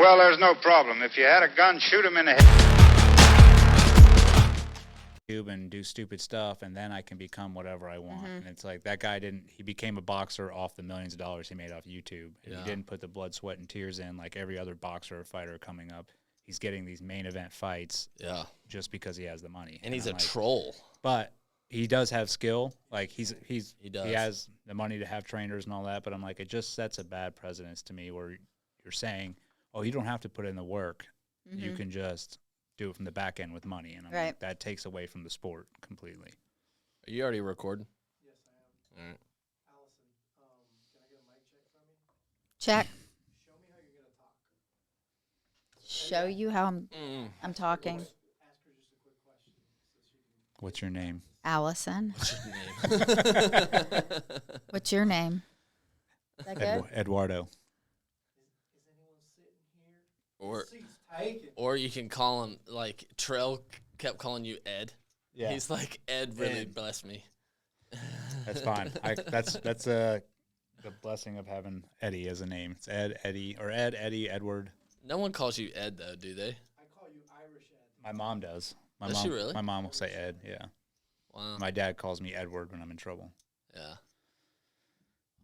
Well, there's no problem. If you had a gun, shoot him in the head. And do stupid stuff, and then I can become whatever I want. And it's like that guy he became a boxer off the millions of dollars he made off YouTube. And he didn't put the blood, sweat, and tears in like every other boxer or fighter coming up. He's getting these main event fights just because he has the money. And he's a troll. But he does have skill. Like he has the money to have trainers and all that, but I'm like, it just sets a bad precedence to me where you're saying, oh, you don't have to put in the work. You can just do it from the back end with money, and I'm like, that takes away from the sport completely. Are you already recording? Yes, I am. All right. Allison, can I get a mic check from you? Check. Show me how you're going to talk. Show you how I'm talking. Ask her just a quick question. So she can... What's your name? Allison. What's your name? What's your name? Is that good? Eduardo. Is anyone sitting here? Or Seat's taken. or you can call him, like, Trell kept calling you Ed. Yeah. He's like, Ed really blessed me. That's fine. That's the blessing of having Eddie as a name. It's Ed, Eddie, or Ed, Eddie, Edward. No one calls you Ed, though, do they? I call you Irish Ed. My mom does. Does she really? My mom will say Ed, yeah. Wow. My dad calls me Edward when I'm in trouble. Yeah.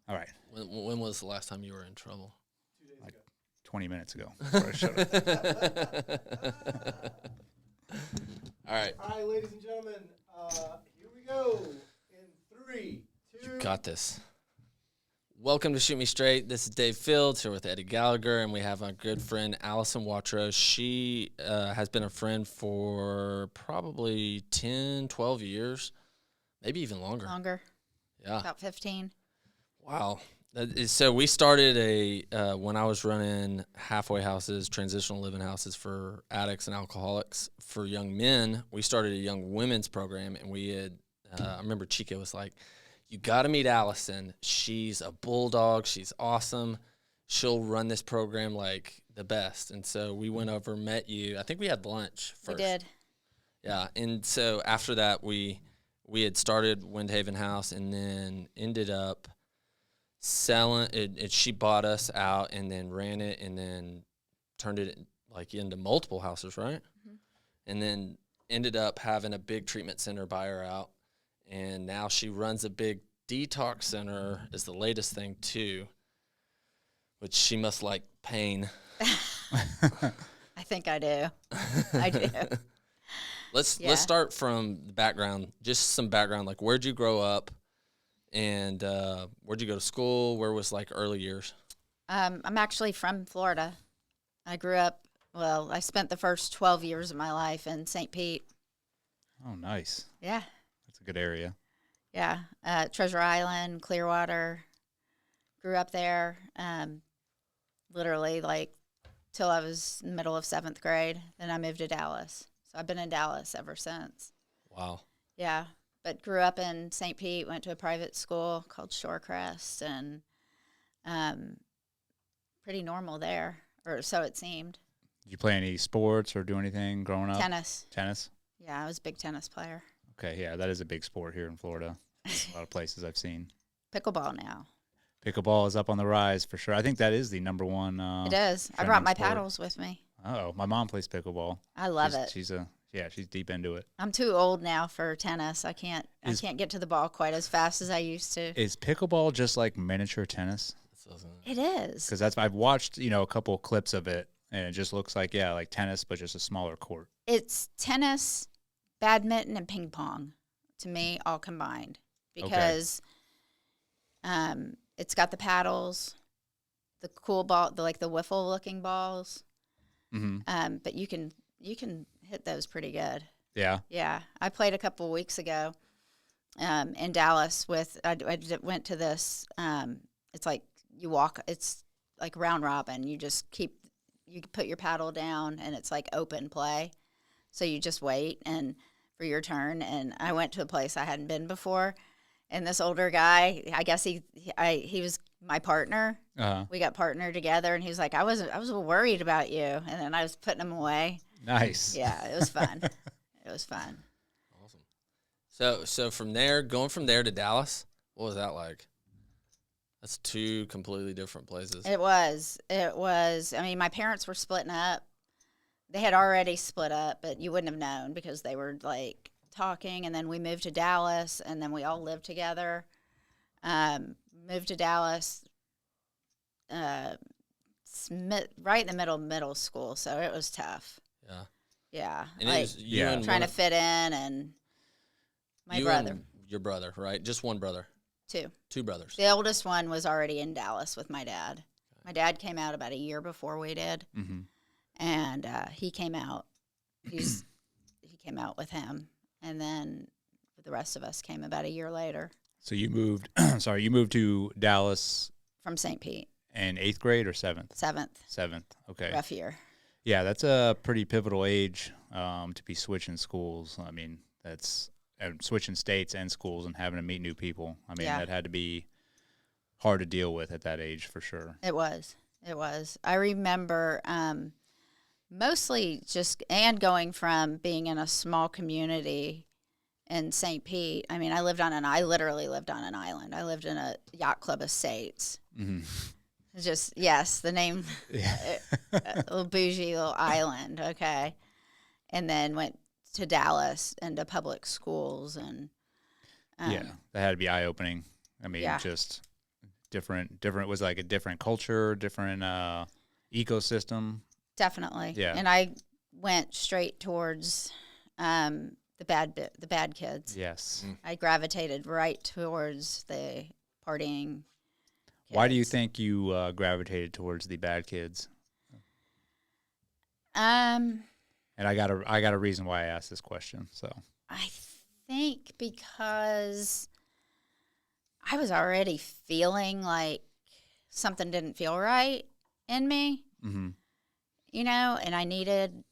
All right. When was the last time you were in trouble? 2 days Like ago. 20 minutes ago. Before I shut up. All right. All right, ladies and gentlemen, here we go. In 3, 2... You got this. Welcome to Shoot Me Straight. This is Dave Fields here with Eddie Gallagher, and we have our good friend Alison Watros. She has been a friend for probably 10, 12 years, maybe even longer. Longer. Yeah. About 15. Wow. So we started when I was running halfway houses, transitional living houses for addicts and alcoholics for young men. We started a young women's program, and we had, I remember Chica was like, you got to meet Allison. She's a bulldog. She's awesome. She'll run this program like the best. And so we went over, met you. I think we had lunch first. We did. Yeah. And so after that, we had started Windhaven House and then ended up selling it. She bought us out and then ran it and then turned it like into multiple houses, right? Mm-hmm. And then ended up having a big treatment center buy her out. And now she runs a big detox center is the latest thing too, which she must like pain. I think I do. I do. Let's start from the background, just some background, like where'd you grow up and where'd you go to school? Where was like early years? I'm actually from Florida. I grew up, I spent the first 12 years of my life in St. Pete. Oh, nice. Yeah. That's a good area. Yeah. Treasure Island, Clearwater. Grew up there literally like till I was in the middle of 7th grade. Then I moved to Dallas. So I've been in Dallas ever since. Wow. Yeah. But grew up in St. Pete, went to a private school called Shorecrest, and pretty normal there, or so it seemed. Did you play any sports or do anything growing up? Tennis. Tennis? Yeah, I was a big tennis player. Okay, yeah, that is a big sport here in Florida. A lot of places I've seen. Pickleball now. Pickleball is up on the rise for sure. I think that is the number one. It is. I brought my paddles with me. Oh, my mom plays pickleball. I love it. She's deep into it. I'm too old now for tennis. I can't get to the ball quite as fast as I used to. Is pickleball just like miniature tennis? It is. Because I've watched a couple of clips of it, and it just looks like like tennis, but just a smaller court. It's tennis, badminton, and ping pong to me, all combined, because it's got the paddles, the cool ball, the wiffle looking balls. Mm-hmm. But you can hit those pretty good. Yeah. Yeah. I played a couple of weeks ago in Dallas I went to this, it's like you walk, it's like round robin. You put your paddle down and it's like open play. So you just wait for your turn. And I went to a place I hadn't been before. And this older guy, I guess he was my partner. Uh-huh. We got partnered together, and he was like, I was worried about you. And then I was putting him away. Nice. Yeah, it was fun. It was fun. Awesome. So from there, going from there to Dallas, what was that like? That's two completely different places. It was. I mean, my parents were splitting up. They had already split up, but you wouldn't have known because they were like talking. And then we moved to Dallas, and then we all lived together. Moved to Dallas, right in the middle of middle school, so it was tough. Yeah. Yeah, And like it was you and trying to fit in, and my brother. And your brother, right? Just one brother. Two brothers. The oldest one was already in Dallas with my dad. My dad came out about a year before we did, and he came out. He came out with him, and then the rest of us came about a year later. So you moved. Sorry, you moved to Dallas From St. Pete. in 8th grade or 7th? 7th. 7th. Okay. Rough year. Yeah, that's a pretty pivotal age to be switching schools. I mean, that's switching states and schools and having to meet new people. I mean, that had to be hard to deal with at that age for sure. It was. I remember mostly going from being in a small community in St. Pete. I mean, I literally lived on an island. I lived in a yacht club estates. Mm-hmm. Just, yes, the name, a little bougie little island, okay. And then went to Dallas and to public schools. And that had to be eye-opening. I mean, just different, was like a different culture, different ecosystem. Definitely. Yeah. And I went straight towards the bad kids. Yes. I gravitated right towards the partying kids. Why do you think you gravitated towards the bad kids? And I got a reason why I asked this question. So I think because I was already feeling like something didn't feel right in me, you know, and I needed,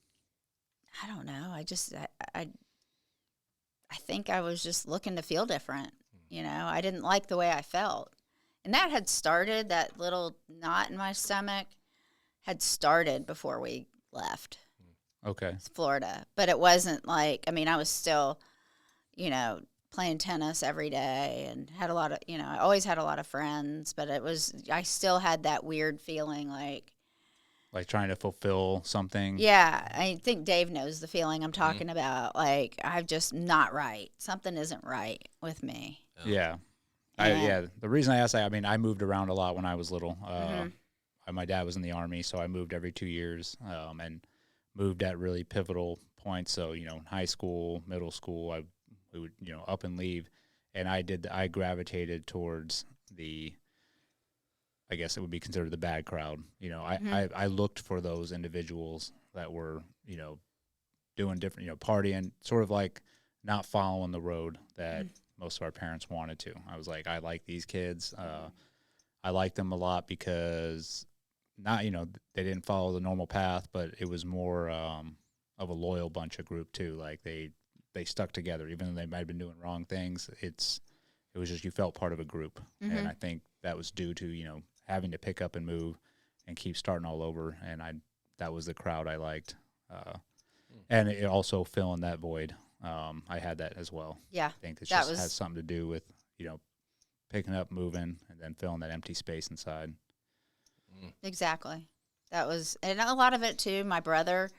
I don't know, I think I was just looking to feel different, you know. I didn't like the way I felt. And that had started, that little knot in my stomach had started before we left. Okay. Florida. But it wasn't like, I mean, I was still, you know, playing tennis every day and had a lot of, you know, I always had a lot of friends, but I still had that weird feeling like trying to fulfill something. Yeah, I think Dave knows the feeling I'm talking about. Like, I'm just not right. Something isn't right with me. Yeah. The reason I asked that, I mean, I moved around a lot when I was little. My dad was in the Army, so I moved every 2 years and moved at really pivotal points. So, you know, in high school, middle school, we would, you know, up and leave. And I gravitated towards I guess it would be considered the bad crowd. You know, I looked for those individuals that were, you know, doing different, you know, partying, sort of like not following the road that most of our parents wanted to. I was like, I like these kids. I like them a lot because not, you know, they didn't follow the normal path, but it was more of a loyal bunch of group too. Like they stuck together, even though they might have been doing wrong things. It was just, you felt part of a group. And I think that was due to, you know, having to pick up and move and keep starting all over. And that was the crowd I liked. And it also filling that void. I had that as well. Yeah. I think it just has something to do with, you know, picking up, moving, and then filling that empty space inside. Exactly. And a lot of it too, my brother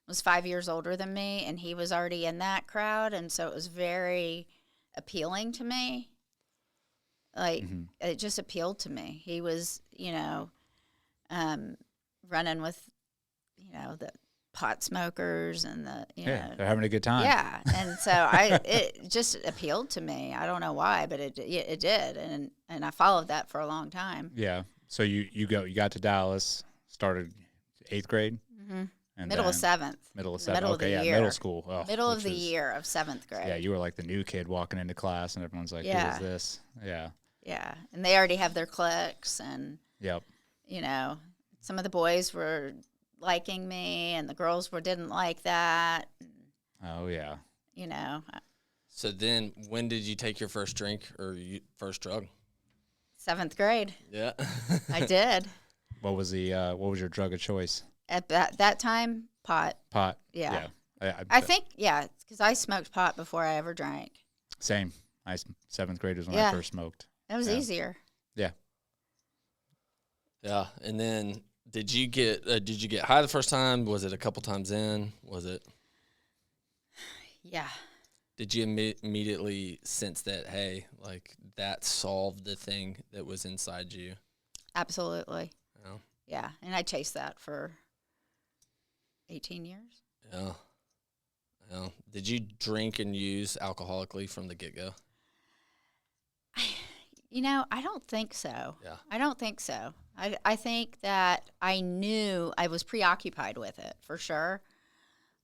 was 5 years older than me, and he was already in that crowd, and so it was very appealing to me. Like, it just appealed to me. He was, you know, running with, you know, the pot smokers and the, you know. They're having a good time. Yeah, and so it just appealed to me. I don't know why, but it did, and I followed that for a long time. Yeah. So you got to Dallas, started 8th grade? And middle of 7th. Middle of 7th. Middle of the year. Middle school. Oh, middle of the year of 7th grade. Yeah, you were like the new kid walking into class, and everyone's like, who is this? Yeah. Yeah, and they already have their cliques, and, Yep. you know, some of the boys were liking me, and the girls didn't like that. Oh, yeah. You know. So then when did you take your first drink or first drug? 7th grade. Yeah. I did. What was your drug of choice? At that time, pot. Pot. Yeah. I think, because I smoked pot before I ever drank. Same. 7th grade was when I first smoked. It was easier. Yeah. Yeah, and then did you get high the first time? Was it a couple times in? Was it? Yeah. Did you immediately sense that, hey, like that solved the thing that was inside you? Absolutely. Yeah. Yeah. And I chased that for 18 years. Yeah. Yeah. Did you drink and use alcoholically from the get-go? I don't think so. Yeah. I don't think so. I think that I knew I was preoccupied with it for sure.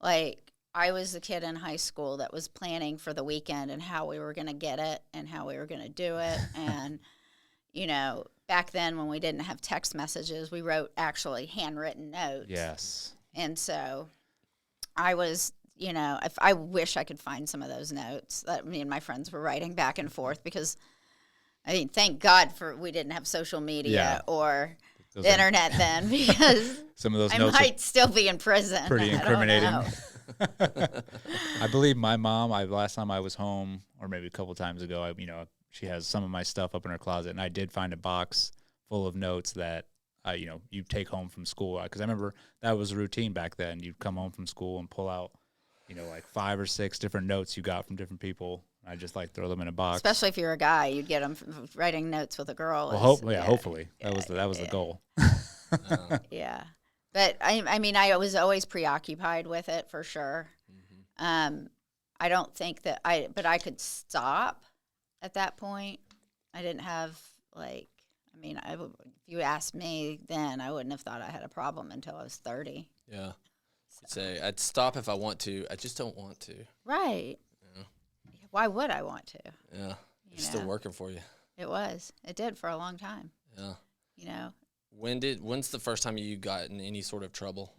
Like, I was the kid in high school that was planning for the weekend and how we were going to get it and how we were going to do it. And, back then when we didn't have text messages, we wrote actually handwritten notes. Yes. And so I was, if I wish I could find some of those notes that me and my friends were writing back and forth, because thank God we didn't have social media or the internet then, because some of those I notes might still be in prison. pretty incriminating. I don't know. I believe my mom, last time I was home, or maybe a couple times ago, she has some of my stuff up in her closet, and I did find a box full of notes that, you take home from school. Because I remember that was a routine back then. You'd come home from school and pull out, like 5 or 6 different notes you got from different people. I just throw them in a box. Especially if you're a guy, you'd get them writing notes with a girl. Well, hopefully that was the goal. Yeah, but I was always preoccupied with it for sure. Mm-hmm. I don't think that but I could stop at that point. I didn't have if you asked me then, I wouldn't have thought I had a problem until I was 30. Yeah. Say I'd stop if I want to. I just don't want to. Right. Yeah. Why would I want to? Yeah. It's still working for you. It was. It did for a long time. Yeah. When's the first time you got in any sort of trouble?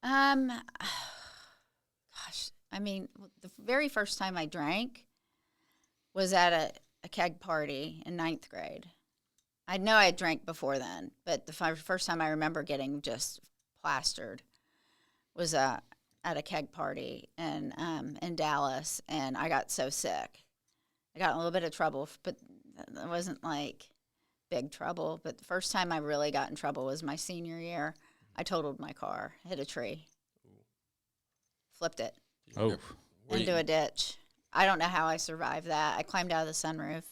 Gosh, the very first time I drank was at a keg party in 9th grade. I know I had drank before then, but the first time I remember getting just plastered was at a keg party in Dallas, and I got so sick. I got in a little bit of trouble, but it wasn't big trouble. But the first time I really got in trouble was my senior year. I totaled my car, hit a tree, flipped it into a ditch. I don't know how I survived that. I climbed out of the sunroof.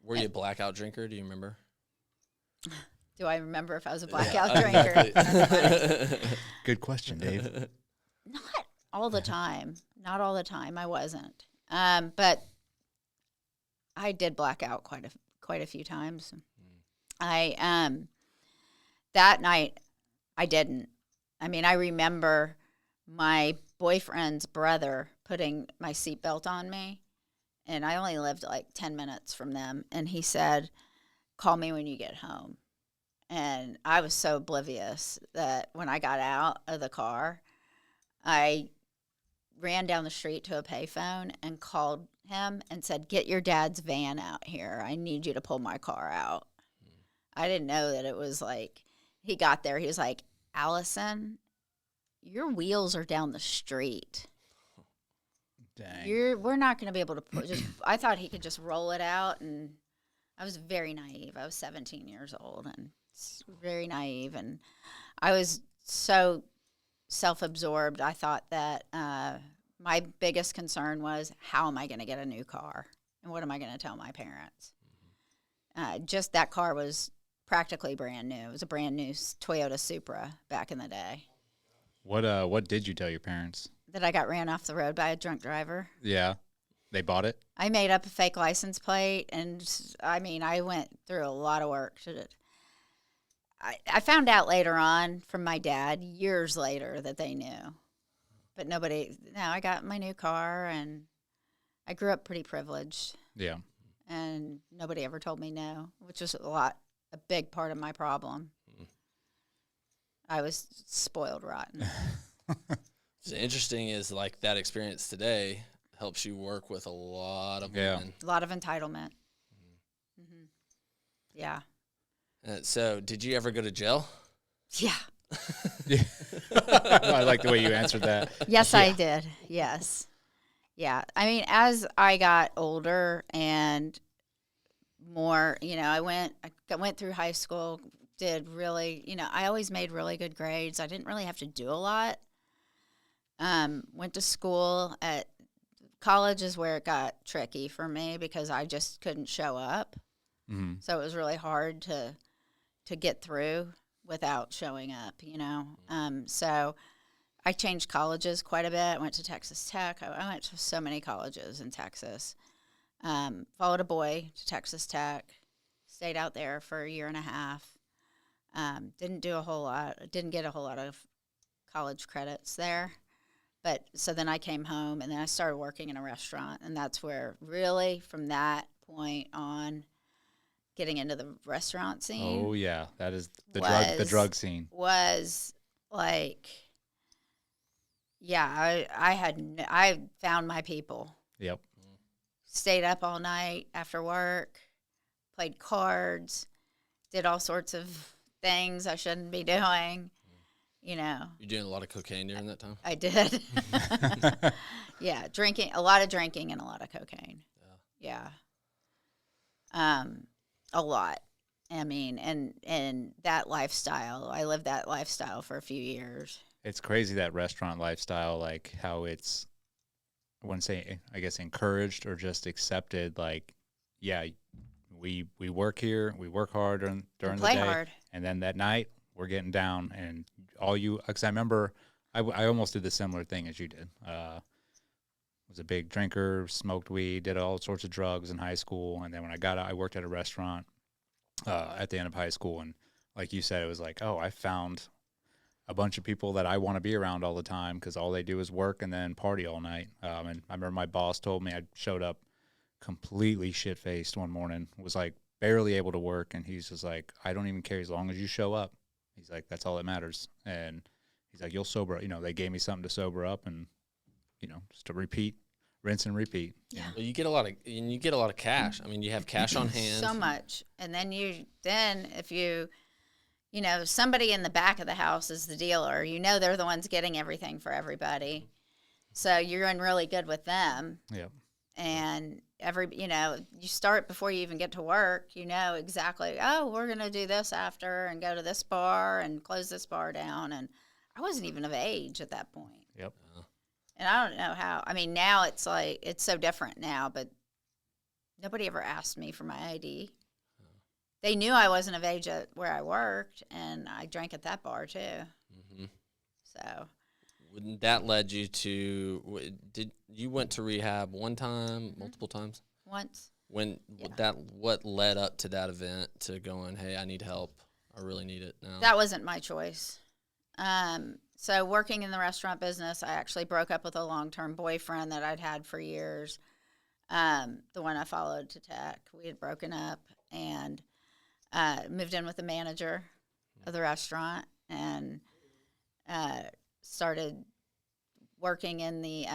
Were you a blackout drinker? Do you remember? Do I remember if I was a blackout drinker? Good question, Dave. Not all the time. Not all the time. I wasn't. But I did black out quite a few times. That night I didn't. I remember my boyfriend's brother putting my seatbelt on me, and I only lived 10 minutes from them, and he said, "Call me when you get home." And I was so oblivious that when I got out of the car, I ran down the street to a payphone and called him and said, "Get your dad's van out here. I need you to pull my car out." I didn't know that it was he got there. He was like, "Allison, your wheels are down the street. Dang. We're not going to be able to put just." I thought he could just roll it out, and I was very naive. I was 17 years old and very naive, and I was so self-absorbed. I thought that my biggest concern was, how am I going to get a new car, and what am I going to tell my parents? Just that car was practically brand new. It was a brand new Toyota Supra back in the day. What did you tell your parents? That I got ran off the road by a drunk driver. Yeah. They bought it? I made up a fake license plate, and I went through a lot of work. I found out later on from my dad, years later, that they knew. But I got my new car, and I grew up pretty privileged. Yeah. And nobody ever told me no, which was a big part of my problem. I was spoiled rotten. What's interesting is that experience today helps you work with a lot of women. A lot of entitlement. Mm-hmm. Yeah. So, did you ever go to jail? Yeah. I like the way you answered that. Yes, I did. Yes. Yeah. As I got older and more, I went through high school, did really, I always made really good grades. I didn't really have to do a lot. Went to school at college is where it got tricky for me because I just couldn't show up. Mm-hmm. So it was really hard to get through without showing up, So I changed colleges quite a bit. I went to Texas Tech. I went to so many colleges in Texas. Followed a boy to Texas Tech. Stayed out there for a year and a half. Didn't do a whole lot. Didn't get a whole lot of college credits there. But so then I came home, and then I started working in a restaurant, and that's where really from that point on, getting into the restaurant scene. Oh yeah, that is the drug scene. Was like, yeah, I found my people. Yep. Stayed up all night after work, played cards, did all sorts of things I shouldn't be doing. You're doing a lot of cocaine during that time? I did. Yeah, a lot of drinking and a lot of cocaine. Yeah. A lot. I mean, and that lifestyle, I lived that lifestyle for a few years. It's crazy, that restaurant lifestyle, like how it's, I wouldn't say, I guess, encouraged or just accepted. Like, yeah, we work here, we work hard during the day, hard. And then that night we're getting down, and because I remember I almost did the similar thing as you did. Was a big drinker, smoked weed, did all sorts of drugs in high school, and then when I got out, I worked at a restaurant at the end of high school, and like you said, it was like, oh, I found a bunch of people that I want to be around all the time because all they do is work and then party all night. And I remember my boss told me I showed up completely shit-faced one morning, was like barely able to work, and he's just like, I don't even care as long as you show up. He's like, that's all that matters. And he's like, you'll sober. They gave me something to sober up, and just to rinse and repeat. Yeah. Well, you get a lot of cash. I mean, you have cash on hand. So much. And then if you, somebody in the back of the house is the dealer, they're the ones getting everything for everybody. So you're in really good with them. Yep. And you start before you even get to work, exactly, oh, we're going to do this after and go to this bar and close this bar down. And I wasn't even of age at that point. Yep. And I don't know how. I mean, now it's like, it's so different now, but nobody ever asked me for my ID. They knew I wasn't of age at where I worked, and I drank at that bar too. Mm-hmm. So. Wouldn't that led you to? Did you went to rehab one time, multiple times? Once. What led up to that event to going, hey, I need help. I really need it now. That wasn't my choice. So working in the restaurant business, I actually broke up with a long-term boyfriend that I'd had for years. The one I followed to Tech. We had broken up and moved in with the manager of the restaurant and started working in the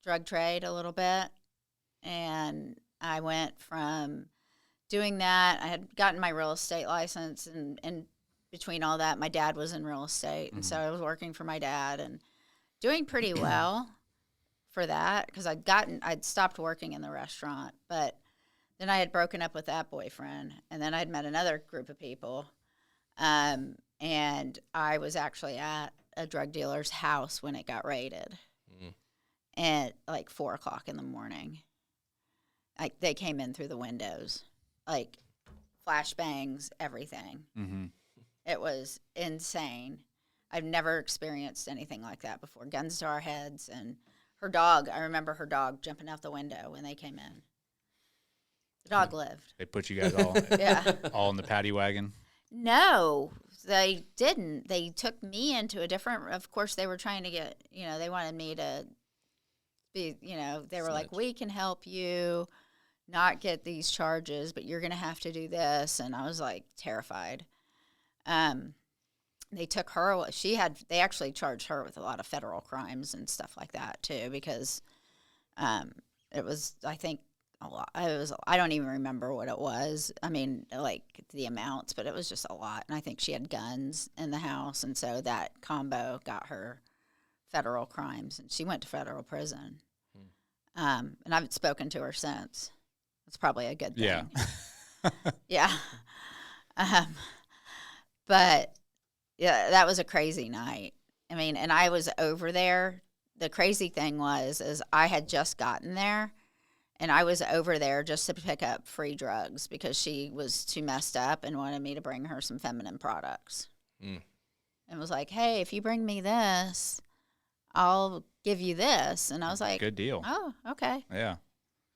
drug trade a little bit. And I went from doing that. I had gotten my real estate license, and between all that, my dad was in real estate, and so I was working for my dad and doing pretty well for that because I'd stopped working in the restaurant, but then I had broken up with that boyfriend, and then I'd met another group of people, and I was actually at a drug dealer's house when it got raided, at like 4:00 in the morning. Like they came in through the windows, like flashbangs, everything. Mm-hmm. It was insane. I've never experienced anything like that before. Guns to our heads, and her dog. I remember her dog jumping out the window when they came in. The dog lived. They put you guys all all in the paddy wagon? No, they didn't. They took me into a different. Of course, they were trying to get. They wanted me to be. They were like, we can help you not get these charges, but you're going to have to do this. And I was like terrified. They took her. They actually charged her with a lot of federal crimes and stuff like that too, because it was, I think, a lot. I don't even remember what it was. I mean, like the amounts, but it was just a lot. And I think she had guns in the house, and so that combo got her federal crimes, and she went to federal prison. And I haven't spoken to her since. It's probably a good thing. Yeah. Yeah. Um, but yeah, that was a crazy night. I mean, and I was over there. The crazy thing is I had just gotten there, and I was over there just to pick up free drugs because she was too messed up and wanted me to bring her some feminine products. Mm. And was like, hey, if you bring me this, I'll give you this. And I was like, Good deal. oh, okay. Yeah.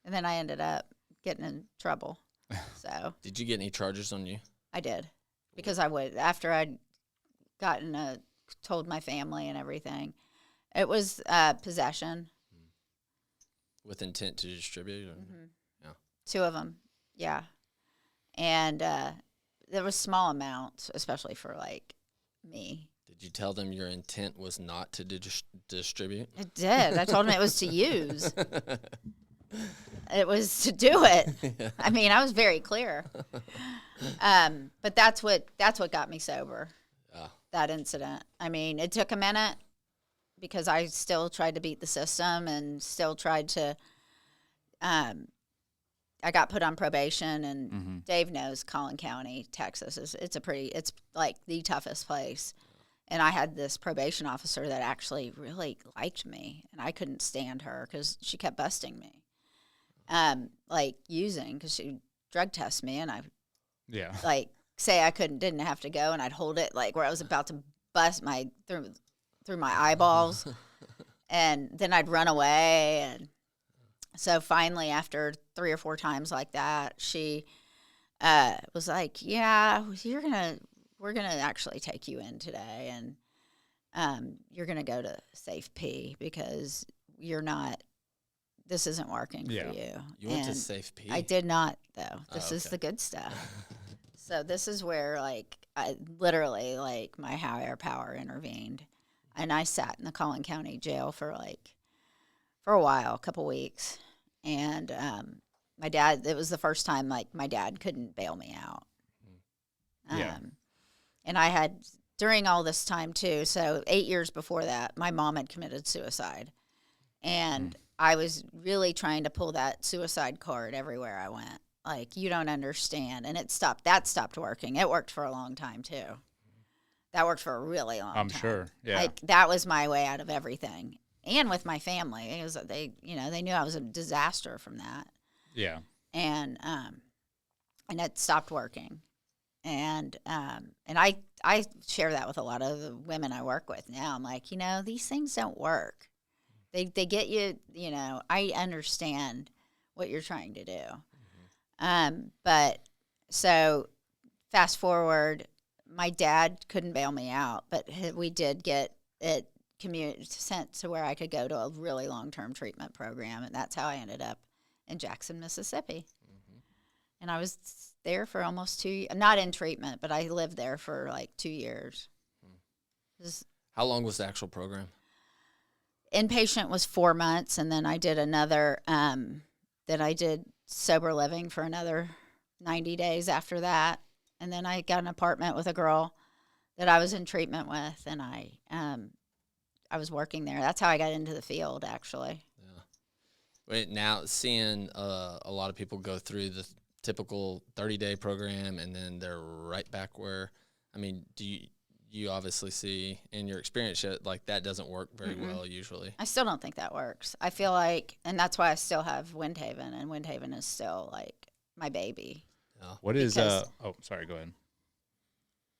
And then I ended up getting in trouble. So Did you get any charges on you? I did, because I would, after I'd told my family and everything. It was possession. With intent to distribute? Or? Mm-hmm. Yeah. 2 of them, yeah. And there was small amounts, especially for, like, me. Did you tell them your intent was not to distribute? I did. I told them it was to use. It was to do it. Yeah. I mean, I was very clear. But that's what got me sober. Yeah. That incident. I mean, it took a minute because I still tried to beat the system and still tried to. I got put on probation, and Dave knows Collin County, Texas it's like the toughest place. And I had this probation officer that actually really liked me, and I couldn't stand her because she kept busting me. Like using, because she drug test me, and I like say I didn't have to go, and I'd hold it like where I was about to bust through my eyeballs, and then I'd run away. And so finally, after 3 or 4 times like that, she was like, "Yeah, we're gonna actually take you in today, and you're gonna go to Safe P because you're not. This isn't working for you." You went to Safe P? I did not, though. This is okay. the good stuff. So this is where, like, I literally, like, my higher power intervened. And I sat in the Collin County jail for a while, a couple weeks. And my dad, it was the first time, like, my dad couldn't bail me out. Yeah. And I had, during all this time, too, so 8 years before that, my mom had committed suicide. And I was really trying to pull that suicide card everywhere I went. Like, you don't understand. And that stopped working. It worked for a long time, too. That worked for a really long time. I'm sure, yeah. Like, that was my way out of everything. And with my family. It was, they knew I was a disaster from that. Yeah. And it stopped working. And I share that with a lot of the women I work with now. I'm like, these things don't work. They get you, I understand what you're trying to do. But so fast forward, my dad couldn't bail me out, but we did get it sent to where I could go to a really long-term treatment program. And that's how I ended up in Jackson, Mississippi. And I was there for almost 2 years, not in treatment, but I lived there for like 2 years. How long was the actual program? Inpatient was 4 months, and then I did another, then I did sober living for another 90 days after that. And then I got an apartment with a girl that I was in treatment with, and I was working there. That's how I got into the field, actually. Yeah. Wait, now seeing a lot of people go through the typical 30-day program, and then they're right back where, I mean, do you obviously see in your experience like that doesn't work very well usually? I still don't think that works. I feel like, and that's why I still have Windhaven, and Windhaven is still like my baby. Yeah. What is oh, sorry, go ahead.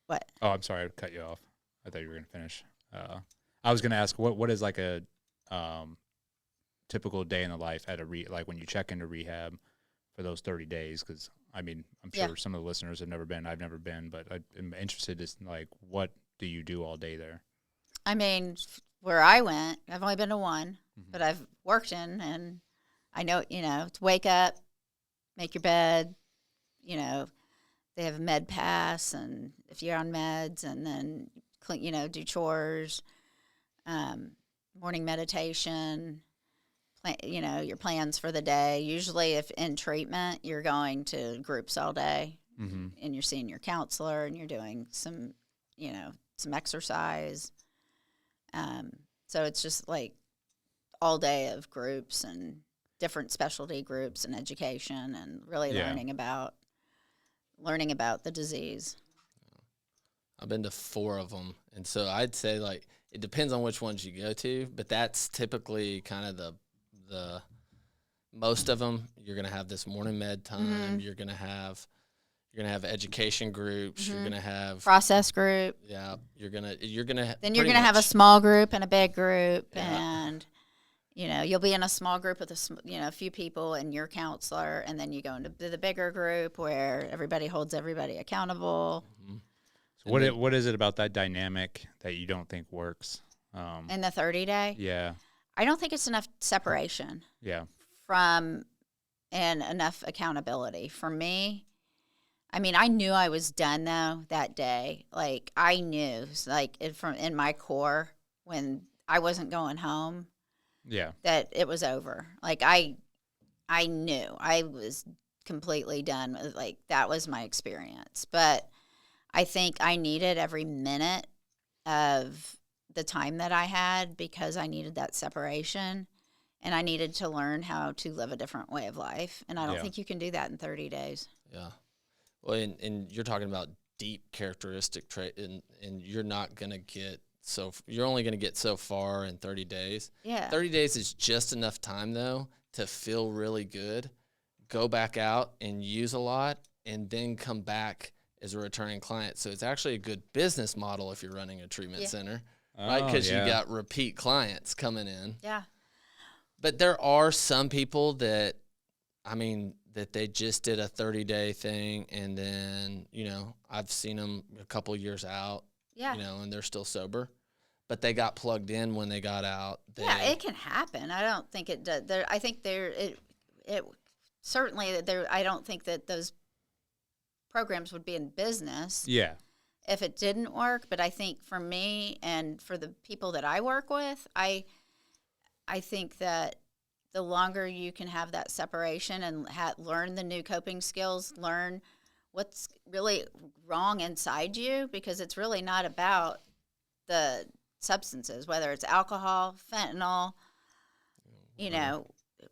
What? Oh, I'm sorry, I cut you off. I thought you were going to finish. I was going to ask what is like a typical day in the life at like when you check into rehab for those 30 days, because I mean, I'm sure some of the listeners have never been. I've never been, but I'm interested in like, what do you do all day there? I mean, where I went, I've only been to one, but I've worked in, and I know, to wake up, make your bed, they have a med pass, and if you're on meds, and then clean, do chores, morning meditation, your plans for the day. Usually if in treatment, you're going to groups all day, and you're seeing your counselor, and you're doing some, some exercise. So it's just like all day of groups and different specialty groups and education, and really learning about learning about the disease. I've been to 4 of them, and so I'd say like it depends on which ones you go to, but that's typically kind of the most of them. You're gonna have this morning med time. You're gonna have education groups. You're gonna have Process group. yeah. You're gonna Then you're pretty going to have a much- small group and a big group, Yeah. and you'll be in a small group with a few people and your counselor, and then you go into the bigger group where everybody holds everybody accountable. So what is it about that dynamic that you don't think works? In the 30-day, Yeah. I don't think it's enough separation Yeah. from and enough accountability for me. I mean, I knew I was done though that day. Like I knew, like from in my core when I wasn't going home, Yeah. that it was over. Like I knew I was completely done with, like, that was my experience. But I think I needed every minute of the time that I had because I needed that separation and I needed to learn how to live a different way of life. And I don't Yeah. think you can do that in 30 days. Yeah. Well, and you're talking about deep characteristic trait, and you're not gonna get you're only gonna get so far in 30 days. Yeah. 30 days is just enough time though to feel really good, go back out and use a lot, and then come back as a returning client. So it's actually a good business model if you're running a treatment center, right? Oh, Because yeah. you got repeat clients coming in. Yeah. But there are some people that, that they just did a 30-day thing, and then, I've seen them a couple years out, Yeah. and they're still sober, but they got plugged in when they got out. Yeah, it can happen. I don't think it does. I think it certainly there. I don't think that those programs would be in business Yeah. if it didn't work. But I think for me and for the people that I work with, I think that the longer you can have that separation and learn the new coping skills, learn what's really wrong inside you, because it's really not about the substances, whether it's alcohol, fentanyl,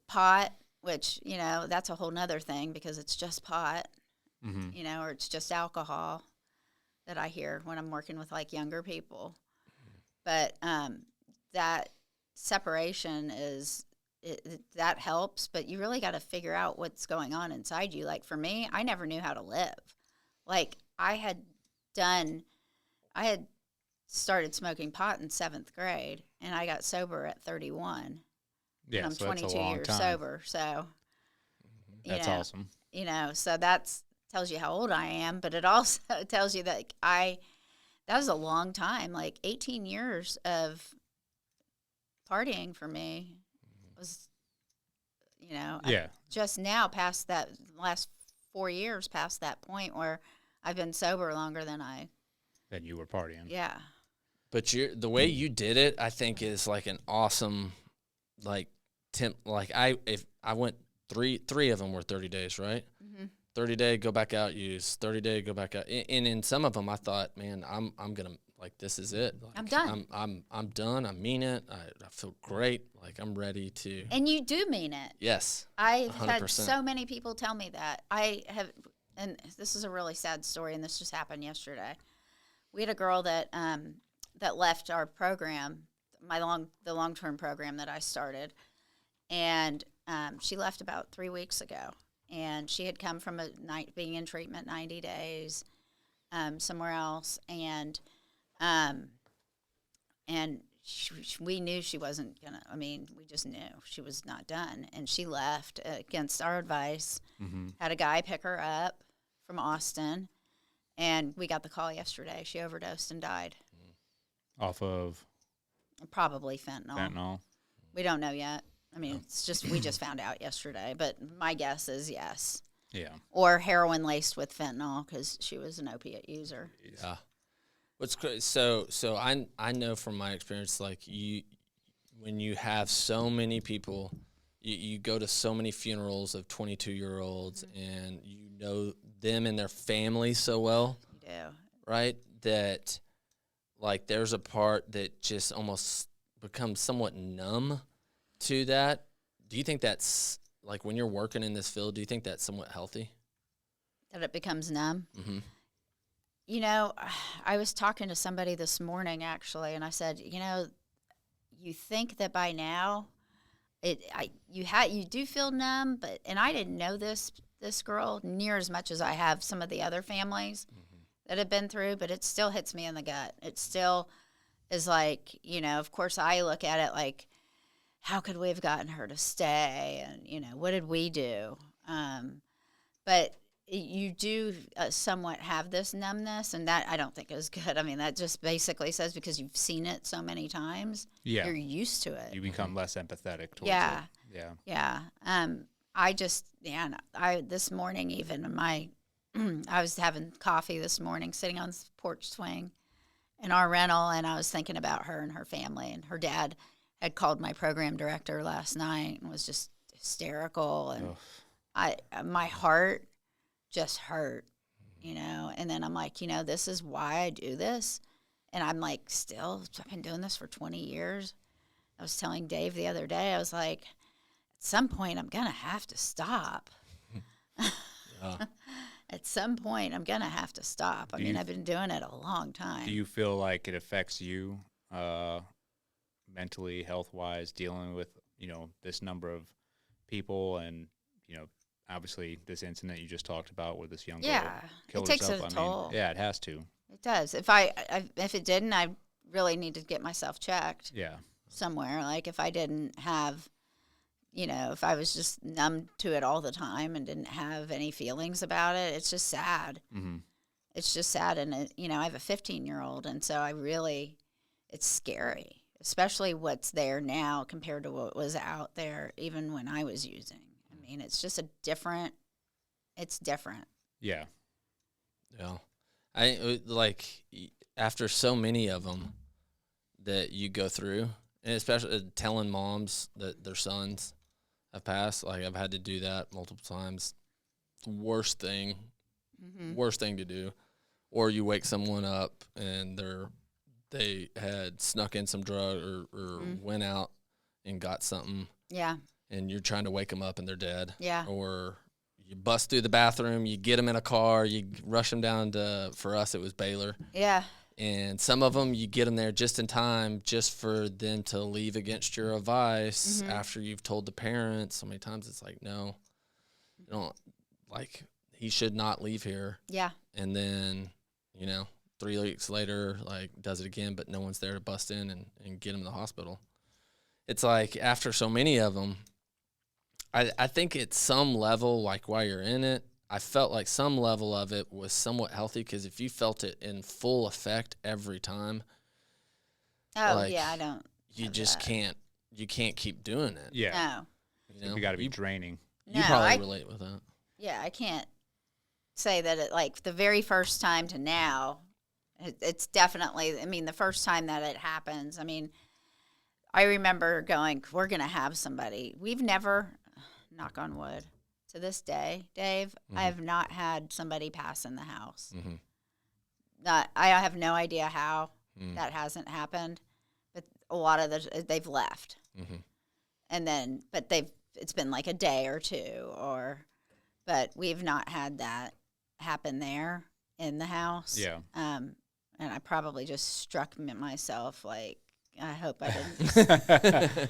pot, which, that's a whole nother thing because it's just pot, or it's just alcohol that I hear when I'm working with like younger people. But that separation that helps, but you really got to figure out what's going on inside you. Like for me, I never knew how to live. Like I had started smoking pot in 7th grade, and I got sober at 31. Yeah. And I'm So that's a 22 long years time. sober. So, That's awesome. So that's tells you how old I am, but it also tells you that that was a long time, like 18 years of partying for me was, Yeah. just now past that last 4 years past that point where I've been sober longer than Then you were partying. yeah. But the way you did it, I think, is like an awesome, if I went 3 of them were 30 days, right? 30-day, go back out, use 30-day, go back out. And in some of them, I thought, man, I'm gonna, like, this is it. Like, I'm done. I'm done. I mean it. I feel great. Like, I'm ready to. And you do mean it. Yes. I've had 100%. so many people tell me that. And this is a really sad story, and this just happened yesterday. We had a girl that that left our program, the long-term program that I started, and she left about 3 weeks ago. And she had come from being in treatment 90 days somewhere else, and we knew she wasn't gonna. I mean, we just knew she was not done, and she left against our advice. Had a guy pick her up from Austin, and we got the call yesterday. She overdosed and died. Off of Probably fentanyl. fentanyl. We don't know yet. I mean, it's just we just found out yesterday, but my guess is yes. Yeah. Or heroin laced with fentanyl because she was an opiate user. Yeah. What's crazy? So I know from my experience, like when you have so many people, you go to so many funerals of 22-year-olds, and you know them and their families so well, You do. right? That like there's a part that just almost becomes somewhat numb to that. Do you think that's like when you're working in this field? Do you think that's somewhat healthy? that it becomes numb. Mm-hmm. You know, I was talking to somebody this morning actually, and I said, you know, you think that by now, you do feel numb, and I didn't know this girl near as much as I have some of the other families that have been through, but it still hits me in the gut. It still is like, you know, of course I look at it like, how could we have gotten her to stay? And, you know, what did we do? But you do somewhat have this numbness, and that I don't think is good. I mean, that just basically says because you've seen it so many times, you're used to it. You become less empathetic towards it. Yeah. This morning even I was having coffee this morning, sitting on the porch swing in our rental, and I was thinking about her and her family, and her dad had called my program director last night and was just hysterical, and my heart just hurt, you know. And then I'm like, you know, this is why I do this. And I'm like, I've been doing this for 20 years. I was telling Dave the other day, I was like, at some point I'm going to have to stop. At some point I'm going to have to stop. I mean, I've been doing it a long time. Do you feel like it affects you mentally, health-wise, dealing with, you know, this number of people and, you know, obviously this incident you just talked about with this young girl killed it takes herself? a toll. Yeah, it has to. It does. If it didn't, I really need to get myself checked. Yeah. Somewhere. Like if I didn't have, you know, if I was just numb to it all the time and didn't have any feelings about it, it's just sad. Mm-hmm. It's just sad. And, you know, I have a 15-year-old, and so it's scary, especially what's there now compared to what was out there even when I was using. I mean, it's just it's different. Yeah. Yeah. I like after so many of them that you go through, and especially telling moms that their sons have passed. Like I've had to do that multiple times. Worst thing to do. Or you wake someone up and they had snuck in some drug or went out and got something. Yeah. And you're trying to wake them up and they're dead. Yeah. Or you bust through the bathroom, you get them in a car, you rush them down to, for us, it was Baylor. Yeah. And some of them, you get them there just in time just for them to leave against your advice after you've told the parents. So many times it's like, no, you don't, like, he should not leave here. Yeah. And then, you know, 3 weeks later, like, does it again, but no one's there to bust in and get him to the hospital. It's like after so many of them, I think at some level, like while you're in it, I felt like some level of it was somewhat healthy because if you felt it in full effect every time, I don't. You just can't keep doing it. Yeah. No. You know? You got to be draining. You probably relate with that. Yeah, I can't say that it, like the very first time to now, it's definitely, I mean, the first time that it happens, I mean, I remember going, we're going to have somebody. We've never, knock on wood, to this day, Dave, I have not had somebody pass in the house. I have no idea how that hasn't happened, but a lot of they've left. And then, but it's been like a day or two, but we've not had that happen there in the house. Yeah. And I probably just struck myself like, I hope I didn't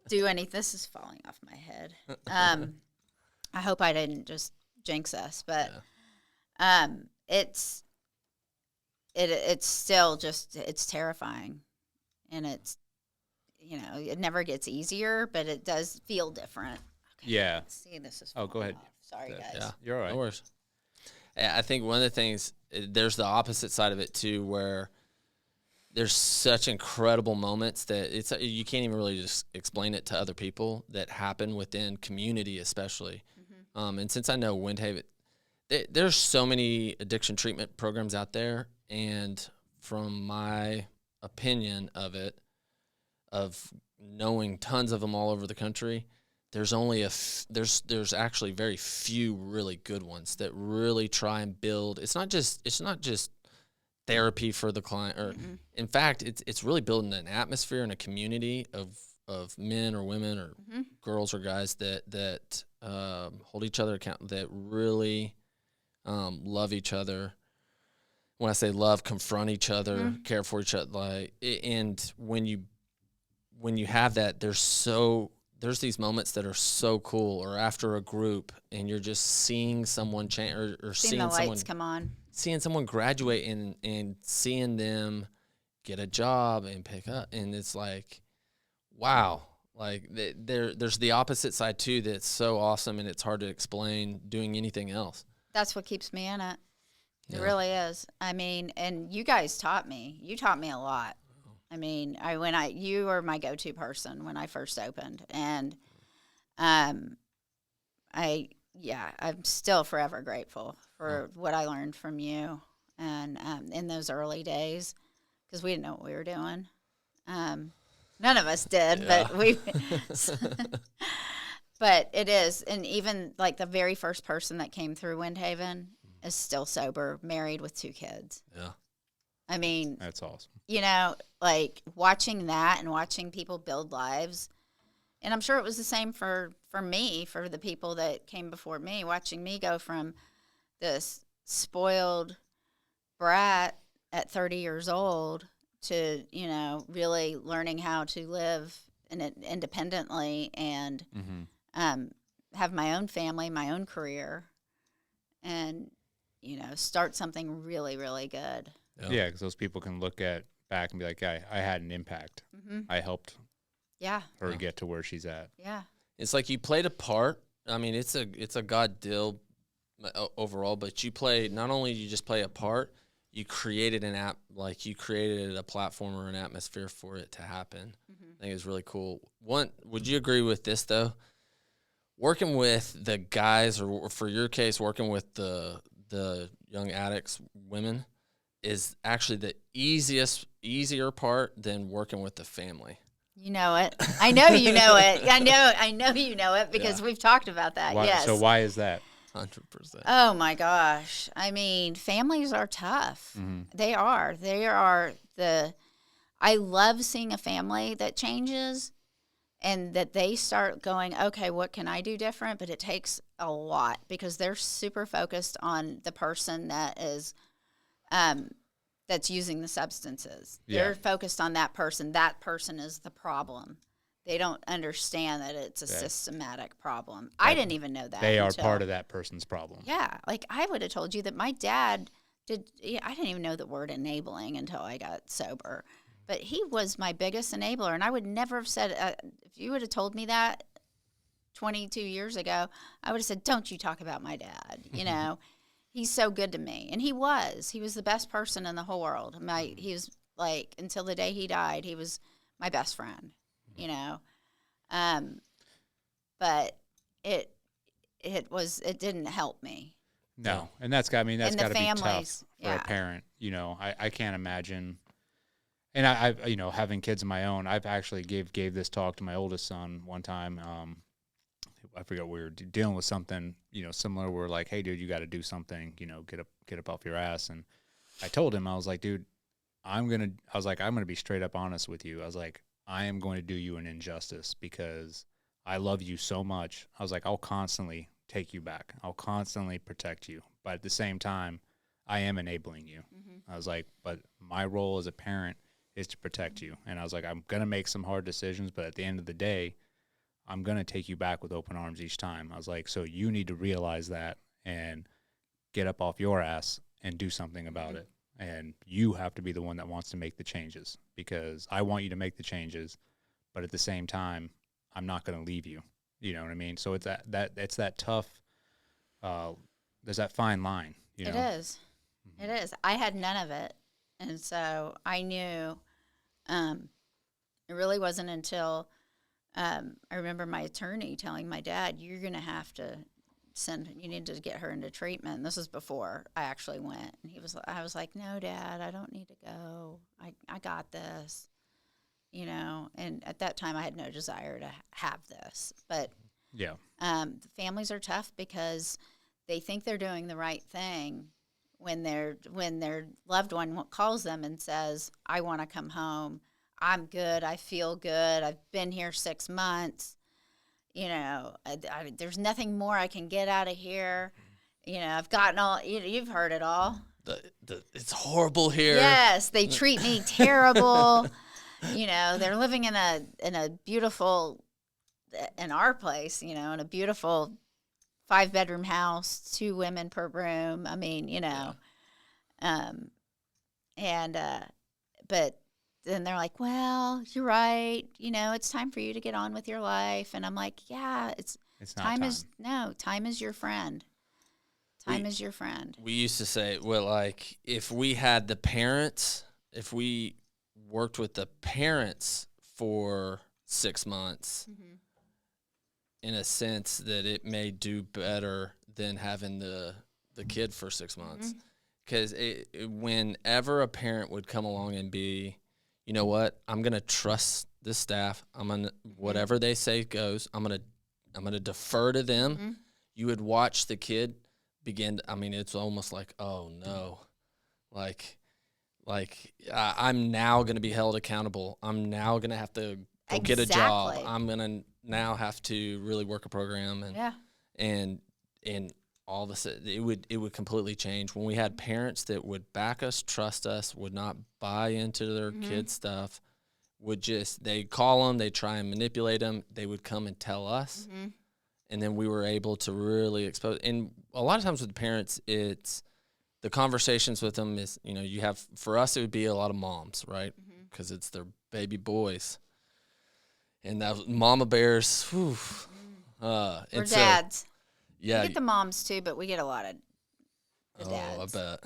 do anything. This is falling off my head. I hope I didn't just jinx us, but it's still just, it's terrifying, and it's, you know, it never gets easier, but it does feel different. Okay, Yeah. see, this is Oh, go ahead. off. Sorry, guys. Yeah, You're all right. No worries. I think one of the things, there's the opposite side of it too, where there's such incredible moments that you can't even really just explain it to other people that happen within community, especially. And since I know Windhaven, there's so many addiction treatment programs out there, and from my opinion of it, of knowing tons of them all over the country, there's only there's actually very few really good ones that really try and build. It's not just therapy for the client, or in fact, it's really building an atmosphere and a community of men or women or girls or guys that hold each other account, that really love each other. When I say love, confront each other, care for each other. And when you have that, there's these moments that are so cool, or after a group and you're just seeing someone change, or seeing the lights come on, seeing someone graduate and seeing them get a job and pick up. And it's like, wow. Like there's the opposite side too. That's so awesome. And it's hard to explain doing anything else. That's what keeps me in it. It Yeah. really is. I mean, and you guys taught me. You taught me a lot. I mean, you were my go-to person when I first opened, and I'm still forever grateful for what I learned from you, and in those early days, because we didn't know what we were doing. None of us did, but but it is, and even like the very first person that came through Windhaven is still sober, married with 2 kids. Yeah. I mean, That's awesome. You know, like watching that and watching people build lives. And I'm sure it was the same for me, for the people that came before me, watching me go from this spoiled brat at 30 years old to, you know, really learning how to live independently and have my own family, my own career, and, you know, start something really, really good. Yeah, because those people can look back and be like, I had an impact. I helped her get to where she's at. Yeah. It's like you played a part. I mean, it's a God deal overall, but not only you just play a part, you created you created a platform or an atmosphere for it to happen. I think it's really cool. Would you agree with this though? Working with the guys, or for your case, working with the young addicts, women, is actually the easier part than working with the family. You know it. I know you know it. I know you know it because we've talked about that. Yes. So why is that? 100%. Oh my gosh. I mean, families are tough. They are. I love seeing a family that changes and that they start going, okay, what can I do different? But it takes a lot because they're super focused on the person that is that's using the substances. Yeah. They're focused on that person. That person is the problem. They don't understand that it's a systematic problem. I didn't even know that. They are part of that person's problem. Yeah. Like I would have told you that my dad I didn't even know the word enabling until I got sober. But he was my biggest enabler. And I would never have said, if you would have told me that 22 years ago, I would have said, don't you talk about my dad, you know. He's so good to me. And he was the best person in the whole world. He was like, until the day he died, he was my best friend, you know. But it didn't help me. No. And that's got to be tough for yeah. a parent. You know, I can't imagine. And I've, you know, having kids of my own, I've actually gave this talk to my oldest son one time. I forget, we were dealing with something, you know, similar. We're like, hey, dude, you got to do something, you know, get up off your ass. And I told him, I was like, dude, I'm going to be straight up honest with you. I was like, I am going to do you an injustice because I love you so much. I was like, I'll constantly take you back. I'll constantly protect you. But at the same time, I am enabling you. I was like, but my role as a parent is to protect you. And I was like, I'm going to make some hard decisions, but at the end of the day, I'm going to take you back with open arms each time. I was like, so you need to realize that and get up off your ass and do something about it. And you have to be the one that wants to make the changes because I want you to make the changes, but at the same time, I'm not going to leave you. You know what I mean? So it's that tough, there's that fine line. You know? It is. It is. I had none of it. And so I knew it really wasn't until I remember my attorney telling my dad, you're going to have to you need to get her into treatment. And this was before I actually went. And I was like, no, Dad, I don't need to go. I got this, you know. And at that time I had no desire to have this. But yeah, families are tough because they think they're doing the right thing when their loved one calls them and says, I want to come home. I'm good. I feel good. I've been here 6 months. You know, there's nothing more I can get out of here. You know, I've gotten all, you've heard it all. It's horrible here. Yes, they treat me terrible. You know, they're living in a beautiful, in our place, you know, in a beautiful 5-bedroom house, 2 women per room. I mean, you know, but then they're like, well, you're right. You know, it's time for you to get on with your life. And I'm like, yeah, it's not time is your friend. Time is your friend. We used to say, well, like, if we had the parents, if we worked with the parents for 6 months, in a sense that it may do better than having the kid for 6 months. Because whenever a parent would come along and be, you know what, I'm going to trust this staff. I'm going to, whatever they say goes, I'm going to defer to them. You would watch the kid begin. I mean, it's almost like, oh no, like I'm now going to be held accountable. I'm now going to have to go get a job. I'm going to now have to really work a program, and all of a sudden it would completely change. When we had parents that would back us, trust us, would not buy into their kids' stuff, they'd call them, they'd try and manipulate them, they would come and tell us. And then we were able to really expose. And a lot of times with the parents, it's the conversations with them is, you know, you have, for us, it would be a lot of moms, right? Because it's their baby boys. And that mama bears, whew. We're and dads. So, yeah. We get the moms too, but we get a lot of the dads. I bet.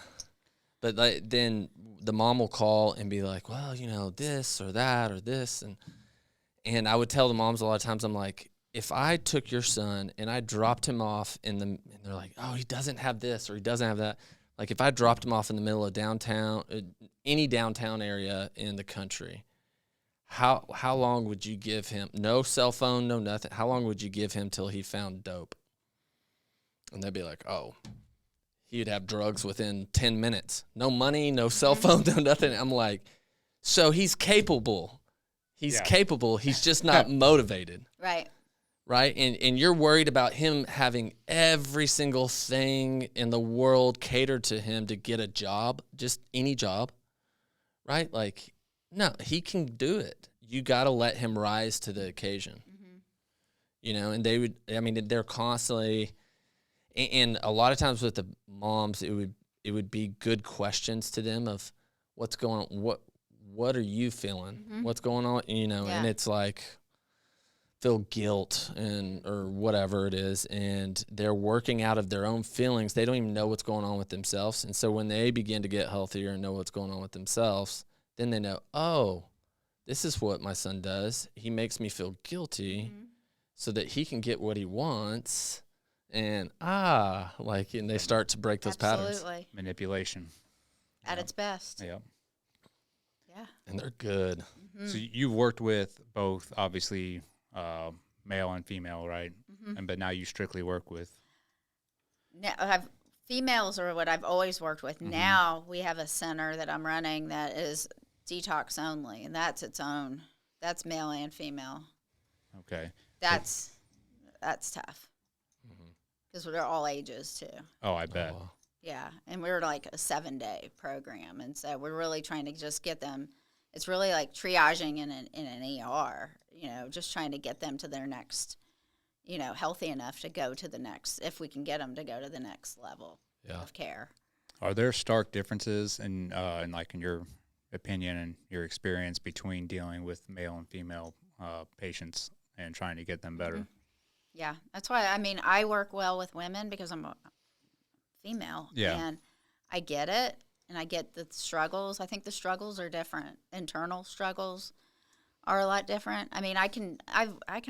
But then the mom will call and be like, well, you know, this or that or this. And I would tell the moms a lot of times, I'm like, if I took your son and I dropped him off and they're like, oh, he doesn't have this or he doesn't have that. Like if I dropped him off in the middle of downtown, any downtown area in the country, how long would you give him? No cell phone, no nothing. How long would you give him till he found dope? And they'd be like, oh, he'd have drugs within 10 minutes. No money, no cell phone, no nothing. I'm like, so he's capable. He's capable. He's just not motivated. Right. Right? And you're worried about him having every single thing in the world catered to him to get a job, just any job. Right? Like, no, he can do it. You got to let him rise to the occasion. You know, and they're constantly, and a lot of times with the moms, it would be good questions to them of what's going on, what are you feeling? What's going on? You know, and it's like, feel guilt or whatever it is, and they're working out of their own feelings. They don't even know what's going on with themselves. And so when they begin to get healthier and know what's going on with themselves, then they know, oh, this is what my son does. He makes me feel guilty so that he can get what he wants. And and they start to break those patterns. Manipulation. At its best. Yep. Yeah. And they're good. So you've worked with both, obviously, male and female, right? But now you strictly work with. Now, females are what I've always worked with. Now we have a center that I'm running that is detox only, and that's its own. That's male and female. Okay. That's tough because they're all ages too. Oh, I bet. Yeah, and we're like a 7-day program, and so we're really trying to just get them. It's really like triaging in an ER, you know, just trying to get them to their next, you know, healthy enough to go to the next, if we can get them to go to the next level of care. Are there stark differences in your opinion and your experience between dealing with male and female patients and trying to get them better? Yeah, that's why, I mean, I work well with women because I'm a female. Yeah. And I get it. And I get the struggles. I think the struggles are different. Internal struggles are a lot different. I mean, I can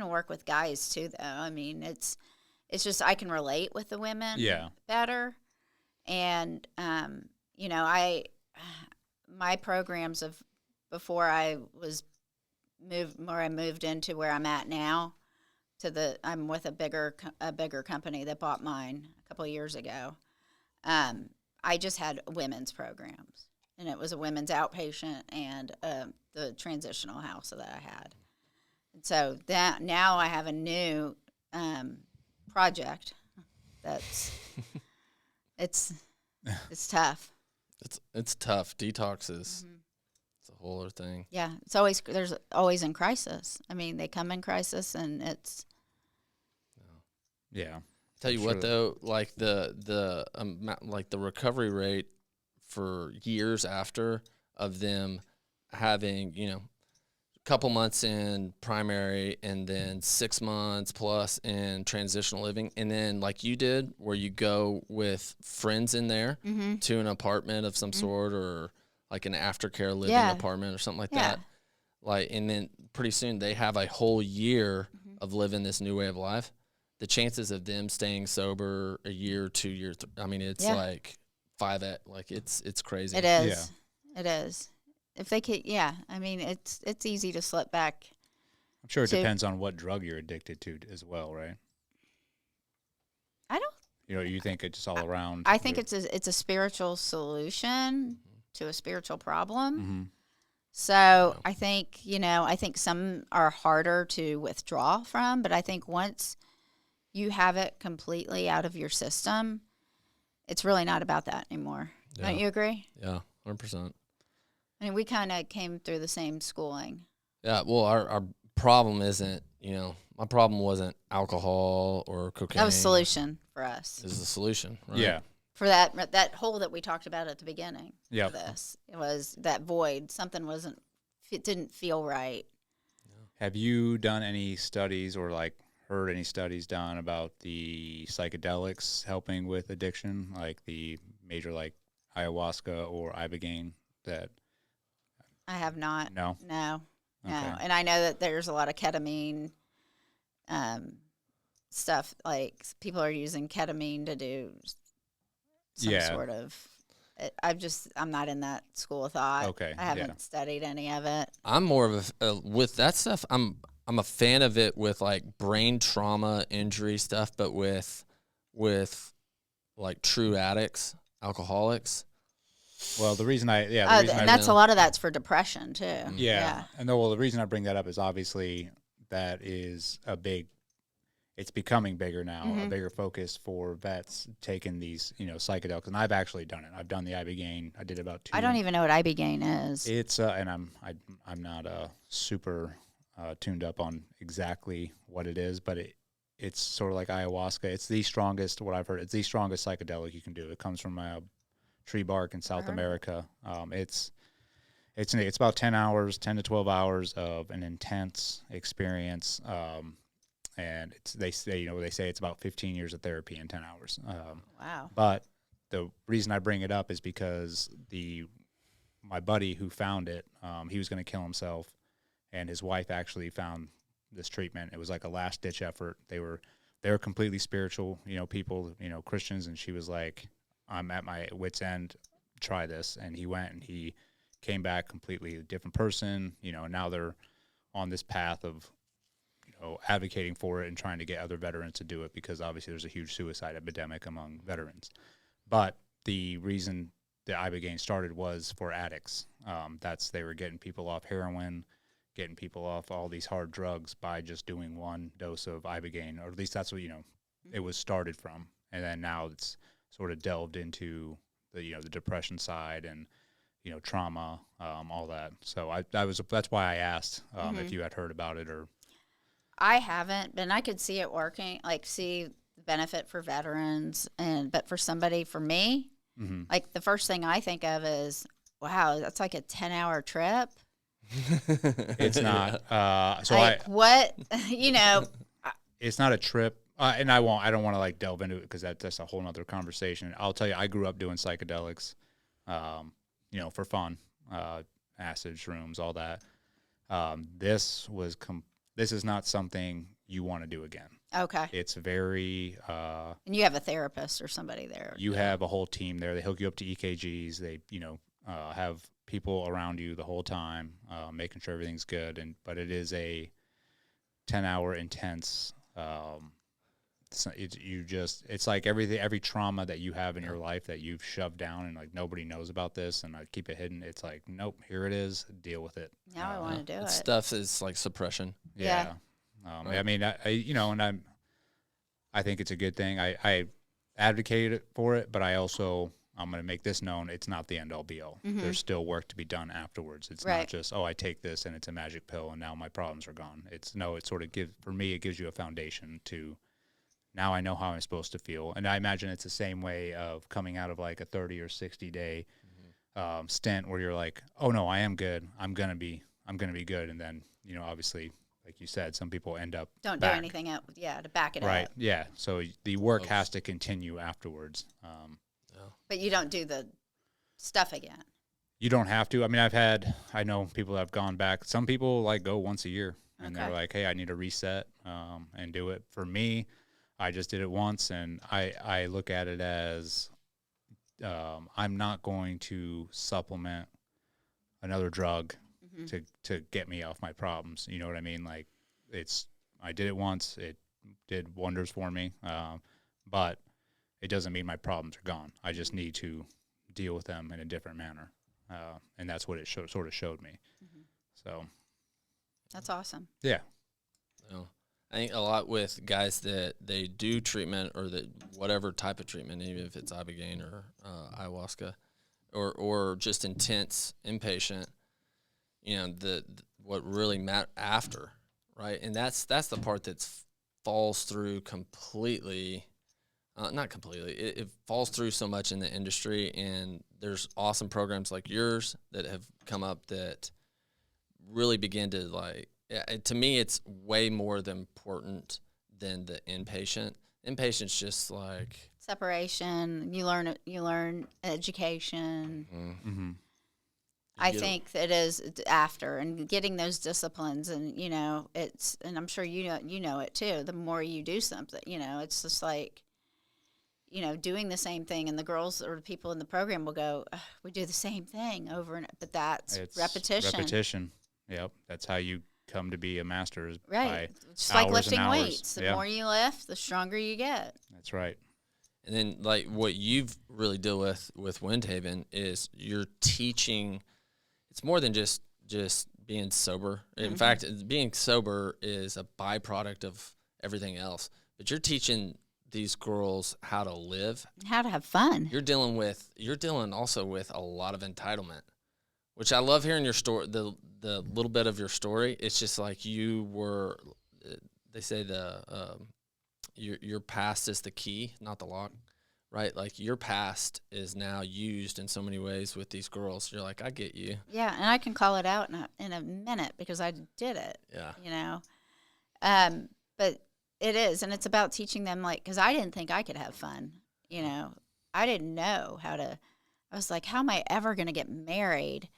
work with guys too, though. I mean, it's just I can relate with the women better. And you know, my programs of before I moved into where I'm at now, I'm with a bigger company that bought mine a couple of years ago. I just had women's programs, and it was a women's outpatient and the transitional house that I had. And so that now I have a new project that's it's tough. It's tough. Detox is it's a whole other thing. Yeah, there's always in crisis. I mean, they come in crisis, and it's Yeah. Tell you what though, like the like the recovery rate for years after of them having, you know, a couple months in primary and then 6 months plus in transitional living, and then like you did where you go with friends in there to an apartment of some sort, or like an aftercare living apartment or something like that. Like, and then pretty soon they have a whole year of living this new way of life. The chances of them staying sober a year, 2 years, I mean, it's like 5x. Like it's crazy. It is. Yeah. It is. If they could, I mean, it's easy to slip back. I'm sure it depends on what drug you're addicted to as well, right? I don't. You know, you think it's all around. I think it's a spiritual solution to a spiritual problem. So I think, I think some are harder to withdraw from, but I think once you have it completely out of your system, it's really not about that anymore. Yeah. Don't you agree? Yeah, 100%. I mean, we kind of came through the same schooling. Yeah, well, our problem isn't, my problem wasn't alcohol or cocaine. That was a solution for us. Is the solution, right? Yeah. For that hole that we talked about at the beginning Yep. of this. It was that void. Something it didn't feel right. Have you done any studies or like heard any studies done about the psychedelics helping with addiction, like the major like ayahuasca or ibogaine that? I have not. No? No. Okay. And I know that there's a lot of ketamine stuff. Like people are using ketamine to do some sort of. I'm not in that school of thought. Okay. I haven't studied any of it. I'm more of with that stuff. I'm a fan of it with like brain trauma injury stuff, but with like true addicts, alcoholics. Well, the reason I a lot of that's for depression too. Yeah. And the reason I bring that up is obviously that is it's becoming bigger now, a bigger focus for vets taking these, psychedelics. And I've actually done it. I've done the ibogaine. I did about 2. I don't even know what ibogaine is. It's and I'm not super tuned up on exactly what it is, but it's sort of like ayahuasca. It's the strongest, what I've heard, it's the strongest psychedelic you can do. It comes from tree bark in South America. It's about 10 to 12 hours of an intense experience. And they say it's about 15 years of therapy in 10 hours. Wow. But the reason I bring it up is because my buddy who found it, he was going to kill himself, and his wife actually found this treatment. It was like a last ditch effort. They were completely spiritual, people, Christians, and she was like, I'm at my wit's end, try this. And he went and he came back completely a different person, and now they're on this path of, advocating for it and trying to get other veterans to do it, because obviously there's a huge suicide epidemic among veterans. But the reason the ibogaine started was for addicts. They were getting people off heroin, getting people off all these hard drugs by just doing one dose of ibogaine, or at least that's what, it was started from. And then now it's sort of delved into the depression side and, trauma, all that. So that's why I asked if you had heard about it or. I haven't, but I could see it working, like see the benefit for veterans, but for somebody, for me, like the first thing I think of is, wow, that's like a 10-hour trip. It's not. What, it's not a trip. And I don't want to like delve into it because that's a whole nother conversation. I'll tell you, I grew up doing psychedelics, for fun, acid, shrooms, all that. This is not something you want to do again. Okay. It's very. And you have a therapist or somebody there. You have a whole team there. They hook you up to EKGs. They, have people around you the whole time, making sure everything's good. But it is a 10-hour intense. It's like every trauma that you have in your life that you've shoved down and like nobody knows about this and I keep it hidden. It's like, nope, here it is. Deal with it. Now I want to do it. Stuff is like suppression. Yeah. I mean, I think it's a good thing. I advocate for it, but I'm going to make this known. It's not the end all be all. There's still work to be done afterwards. It's not just, I take this and it's a magic pill and now my problems are gone. It sort of for me, it gives you a foundation to, now I know how I'm supposed to feel. And I imagine it's the same way of coming out of like a 30 or 60 day stint where you're like, oh no, I am good. I'm going to be good. And then, obviously, like you said, some people end up Don't back. do anything else, to back it Right. up. Yeah. So the work has to continue afterwards. But you don't do the stuff again. You don't have to. I mean, I know people that have gone back. Some people like go once a year and they're like, hey, I need a reset and do it. For me, I just did it once, and I look at it as I'm not going to supplement another drug to get me off my problems. You know what I mean? Like I did it once. It did wonders for me. But it doesn't mean my problems are gone. I just need to deal with them in a different manner. And that's what it sort of showed me. So That's awesome. yeah. No. I think a lot with guys that they do treatment or that whatever type of treatment, even if it's ibogaine or ayahuasca, or just intense inpatient, what really matter after, right? And that's the part that falls through completely. Not completely. It falls through so much in the industry, and there's awesome programs like yours that have come up that really begin to to me, it's way more important than the inpatient. Inpatient's just like Separation. You learn education. Mm-hmm. I think it is after, and getting those disciplines, and and I'm sure you know it too. The more you do something, it's just like, doing the same thing, and the girls or the people in the program will go, we do the same thing over and but it's repetition. Repetition. Yep. That's how you come to be a master. Is Right. by It's like hours lifting and hours. weights. The more you lift, the stronger you get. That's right. And then, like, what you've really dealt with Windhaven is you're teaching. It's more than just being sober. In fact, being sober is a byproduct of everything else. But you're teaching these girls how to live, how to have fun. You're dealing also with a lot of entitlement, which I love hearing your story. The little bit of your story. It's just like you were. They say your past is the key, not the lock, right? Like your past is now used in so many ways with these girls. You're like, I get you. Yeah, and I can call it out in a minute because I did it. Yeah. But it is, and it's about teaching them, because I didn't think I could have fun. I didn't know how to. I was like, how am I ever going to get married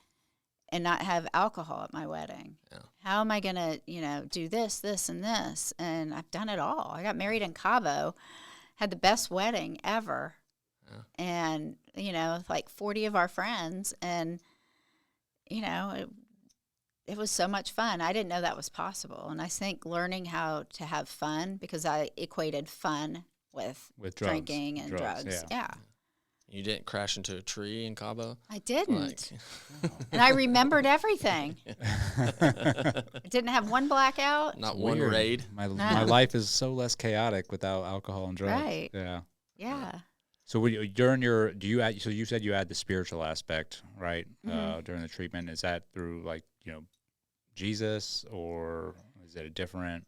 and not have alcohol at my wedding? Yeah. How am I going to, do this, this, and this? And I've done it all. I got married in Cabo, had the best wedding ever. Yeah. And, like 40 of our friends. And, it was so much fun. I didn't know that was possible. And I think learning how to have fun, because I equated fun with drinking and drugs. Yeah. You didn't crash into a tree in Cabo? I didn't. And I remembered everything. I didn't have one blackout. Not one raid. My life is so less chaotic without alcohol and drugs. Right. Yeah. Yeah. So during so you said you add the spiritual aspect, right? During the treatment. Is that through Jesus, or is it a different?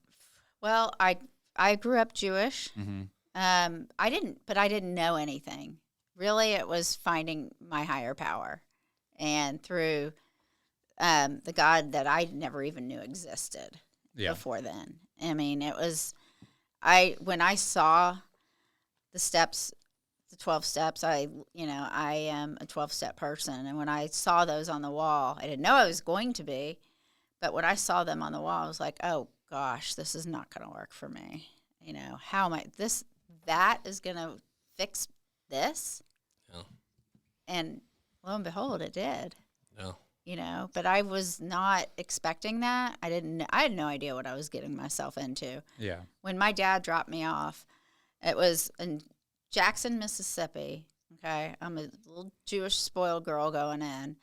Well, I grew up Jewish. Mm-hmm. I didn't know anything. Really, it was finding my higher power, and through the God that I never even knew existed before then. I mean, it was when I saw the steps, the 12 steps. I am a 12-step person, and when I saw those on the wall, I didn't know I was going to be, but when I saw them on the wall, I was like, oh gosh, this is not going to work for me. How am I? That is going to fix this. Yeah. And lo and behold, it did. Yeah. But I was not expecting that. I had no idea what I was getting myself into. Yeah. When my dad dropped me off, it was in Jackson, Mississippi. Okay. I'm a little Jewish spoiled girl going in,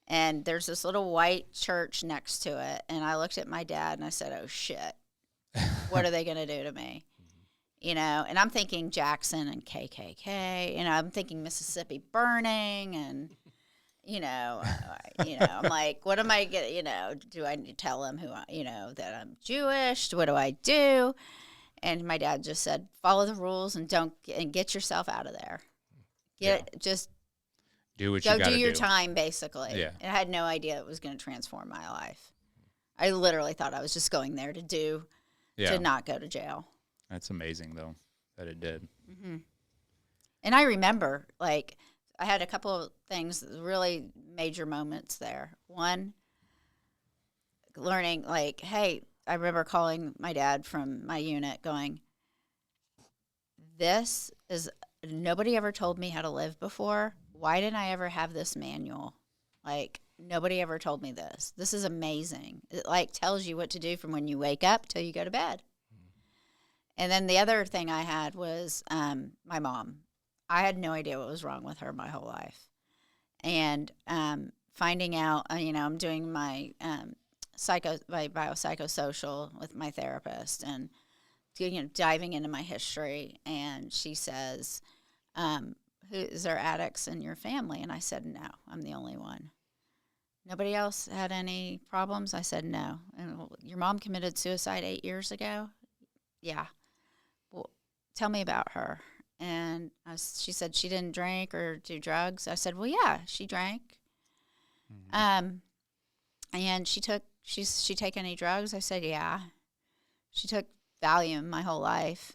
and there's this little white church next to it. And I looked at my dad and I said, oh shit, what are they going to do to me? you know, and I'm thinking Jackson and KKK, you know, I'm thinking Mississippi burning and, I'm like, what am I going to, do I need to tell him that I'm Jewish? What do I do? And my dad just said, follow the rules and get yourself out of there. Just do what you go got to do your do. time, basically. Yeah. And I had no idea it was going to transform my life. I literally thought I was just going there to not go to jail. That's amazing, though, that it did. Mm-hmm. And I remember, like, I had a couple of things, really major moments there. One, learning, like, hey, I remember calling my dad from my unit going, nobody ever told me how to live before. Why didn't I ever have this manual? Like, nobody ever told me this. This is amazing. It, like, tells you what to do from when you wake up till you go to bed. And then the other thing I had was my mom. I had no idea what was wrong with her my whole life. And finding out, I'm doing my biopsychosocial with my therapist and diving into my history. And she says, is there addicts in your family? And I said, no, I'm the only one. Nobody else had any problems? I said, no. And your mom committed suicide 8 years ago? Yeah. Well, tell me about her. And she said she didn't drink or do drugs. I said, well, yeah, she drank. Mm-hmm. And she take any drugs? I said, yeah. She took Valium my whole life.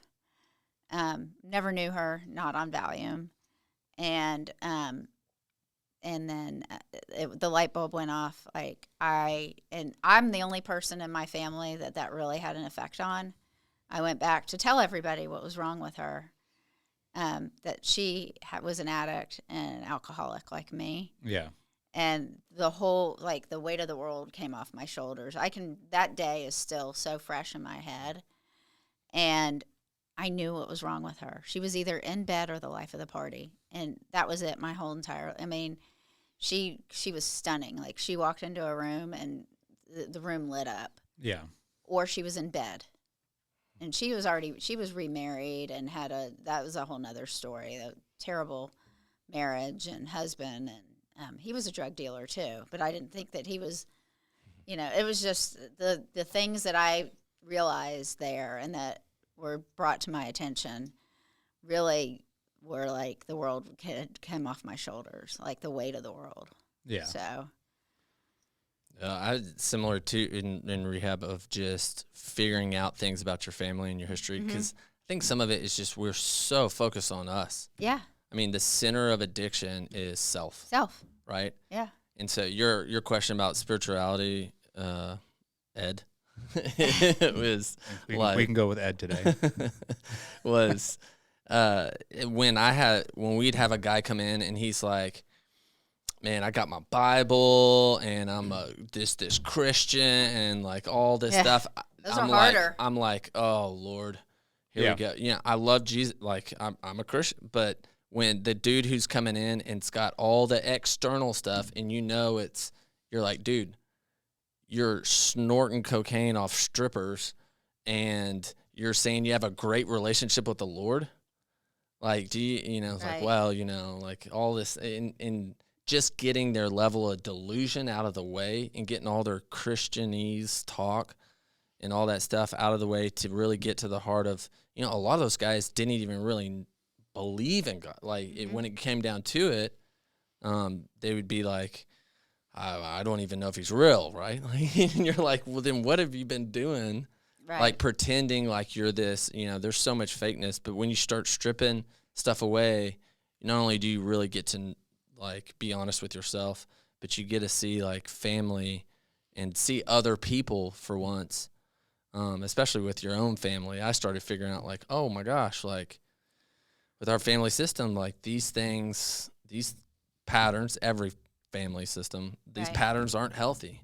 Never knew her not on Valium. And then the light bulb went off. Like I'm the only person in my family that really had an effect on. I went back to tell everybody what was wrong with her. That she was an addict and an alcoholic like me. Yeah. And the whole, like, the weight of the world came off my shoulders. That day is still so fresh in my head. And I knew what was wrong with her. She was either in bed or the life of the party. And that was it, my whole entire, she was stunning. Like, she walked into a room and the room lit up. Yeah. Or she was in bed. And she was remarried and that was a whole nother story, a terrible marriage and husband. And he was a drug dealer too, but I didn't think that he was, it was just the things that I realized there and that were brought to my attention really were like the world came off my shoulders, like the weight of the world. Yeah. So. Similar to in rehab of just figuring out things about your family and your history, because I think some of it is just we're so focused on us. Yeah. The center of addiction is self. Self. Right? Yeah. And so your question about spirituality, Ed, was we can go with Ed today. was when we'd have a guy come in and he's like, man, I got my Bible and I'm this Christian and like all this stuff. Those are harder. I'm like, oh Lord, here we go. Yeah, I love Jesus. Like I'm a Christian, but when the dude who's coming in and's got all the external stuff and you're like, dude, you're snorting cocaine off strippers and you're saying you have a great relationship with the Lord. Like, do you, it's right. like, well, like all this and just getting their level of delusion out of the way and getting all their Christianese talk and all that stuff out of the way to really get to the heart of, a lot of those guys didn't even really believe in God. Like when it came down to it, they would be like, I don't even know if he's real, right? And you're like, well, then what have you been doing? Right. Like pretending like you're this, there's so much fakeness. But when you start stripping stuff away, not only do you really get to like be honest with yourself, but you get to see like family and see other people for once, especially with your own family. I started figuring out like, oh my gosh, like with our family system, like these things, these patterns, every family system, these patterns aren't healthy.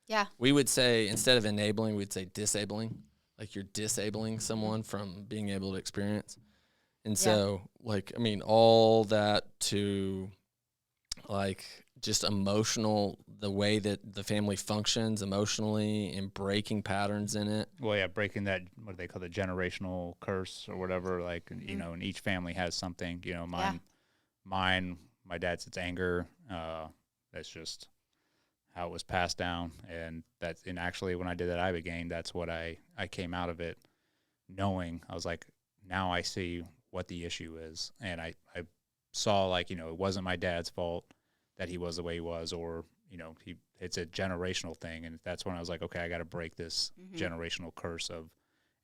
Yeah. We would say, instead of enabling, we'd say disabling. Like you're disabling someone from being able to experience. And so, like, all that to, like, just emotional, the way that the family functions emotionally and breaking patterns in it. Well, yeah, breaking that, what do they call the generational curse or whatever, like, you know, and each family has something, you know, my dad's, it's anger. That's just how it was passed down. And actually when I did that Ibogaine, that's what I came out of it knowing. I was like, now I see what the issue is. And I saw, like, you know, it wasn't my dad's fault that he was the way he was, or, you know, it's a generational thing. And that's when I was like, okay, I got to break this generational curse of